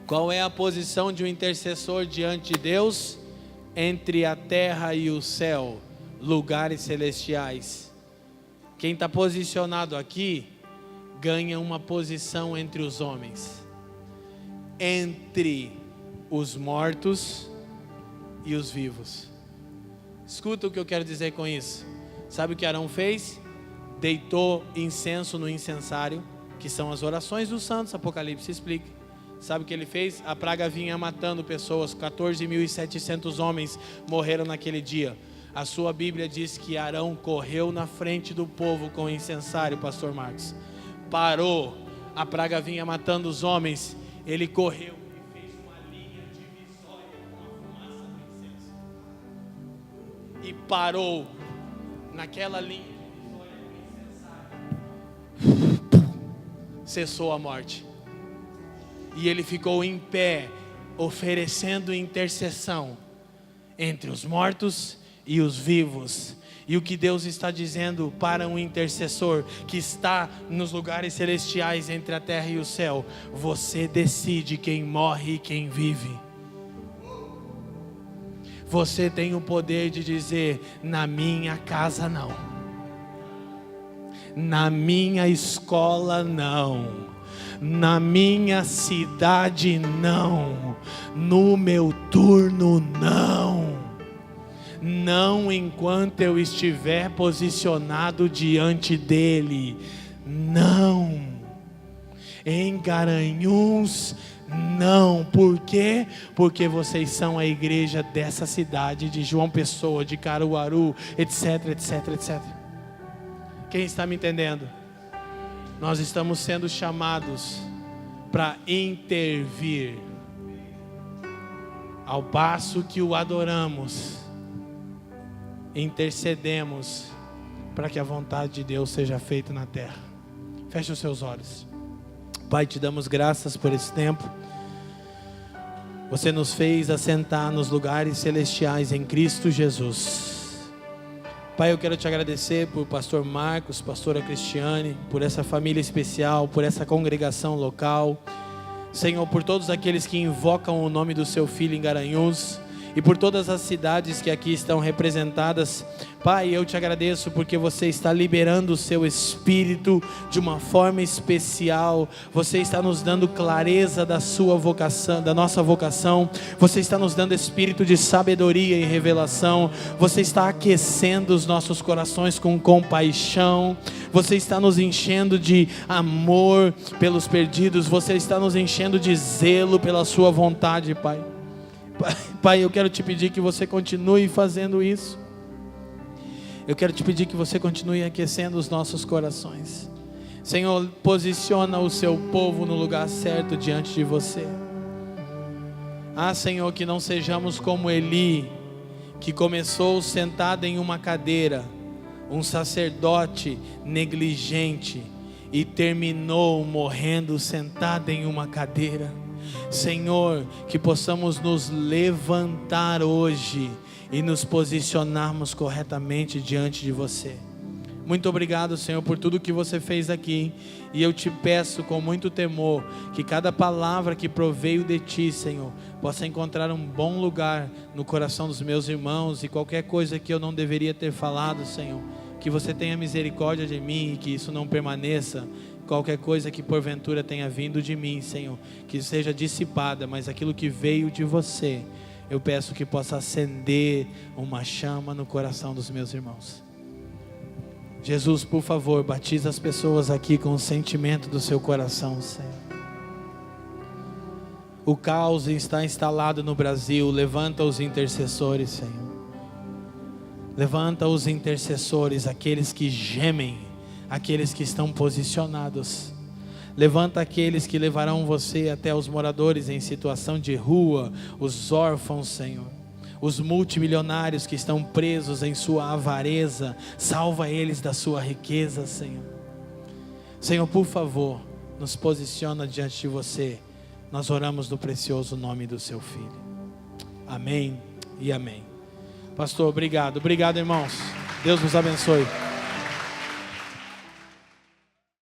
Speaker 3: Qual é a posição de um intercessor diante de Deus? Entre a terra e o céu, lugares celestiais. Quem está posicionado aqui, ganha uma posição entre os homens. Entre os mortos e os vivos. Escuta o que eu quero dizer com isso. Sabe o que Arão fez? Deitou incenso no incensário, que são as orações dos santos, Apocalipse explica. Sabe o que ele fez? A praga vinha matando pessoas, 14.700 homens morreram naquele dia. A sua Bíblia diz que Arão correu na frente do povo com o incensário, pastor Marcos. Parou, a praga vinha matando os homens, ele correu e fez uma linha divisória com a fumaça do incenso. E parou naquela linha divisória com o incensário. Cessou a morte. E ele ficou em pé, oferecendo intercessão entre os mortos e os vivos. E o que Deus está dizendo para um intercessor que está nos lugares celestiais entre a terra e o céu: você decide quem morre e quem vive. Você tem o poder de dizer: na minha casa não, na minha escola não, na minha cidade não, no meu turno não, não enquanto eu estiver posicionado diante dele, não. Em Garanhuns
Speaker 4: Não, por quê? Porque vocês são a igreja dessa cidade, de João Pessoa, de Caruaru, etc, etc, etc. Quem está me entendendo? Nós estamos sendo chamados para intervir. Ao passo que o adoramos, intercedemos para que a vontade de Deus seja feita na terra. Feche os seus olhos. Pai, te damos graças por esse tempo. Você nos fez assentar nos lugares celestiais em Cristo Jesus. Pai, eu quero te agradecer por pastor Marcos, pastora Cristiane, por essa família especial, por essa congregação local. Senhor, por todos aqueles que invocam o nome do seu filho em Garanhuns e por todas as cidades que aqui estão representadas. Pai, eu te agradeço porque você está liberando o seu Espírito de uma forma especial. Você está nos dando clareza da sua vocação, da nossa vocação. Você está nos dando espírito de sabedoria e revelação. Você está aquecendo os nossos corações com compaixão. Você está nos enchendo de amor pelos perdidos. Você está nos enchendo de zelo pela sua vontade, Pai. Pai, eu quero te pedir que você continue fazendo isso. Eu quero te pedir que você continue aquecendo os nossos corações. Senhor, posiciona o seu povo no lugar certo diante de você. Senhor, que não sejamos como Eli, que começou sentado em uma cadeira, um sacerdote negligente, e terminou morrendo sentado em uma cadeira. Senhor, que possamos nos levantar hoje e nos posicionarmos corretamente diante de você. Muito obrigado, Senhor, por tudo que você fez aqui. E eu te peço com muito temor que cada palavra que proveio de ti, Senhor, possa encontrar um bom lugar no coração dos meus irmãos. E qualquer coisa que eu não deveria ter falado, Senhor, que você tenha misericórdia de mim e que isso não permaneça. Qualquer coisa que porventura tenha vindo de mim, Senhor, que seja dissipada, mas aquilo que veio de você, eu peço que possa acender uma chama no coração dos meus irmãos. Jesus, por favor, batiza as pessoas aqui com o sentimento do seu coração, Senhor. O caos está instalado no Brasil. Levanta os intercessores, Senhor. Levanta os intercessores, aqueles que gemem, aqueles que estão posicionados. Levanta aqueles que levarão você até os moradores em situação de rua, os órfãos, Senhor, os multimilionários que estão presos em sua avareza. Salva eles da sua riqueza, Senhor. Senhor, por favor, nos posiciona diante de você. Nós oramos no precioso nome do seu Filho. Amém e amém. Pastor, obrigado. Obrigado, irmãos. Deus nos abençoe.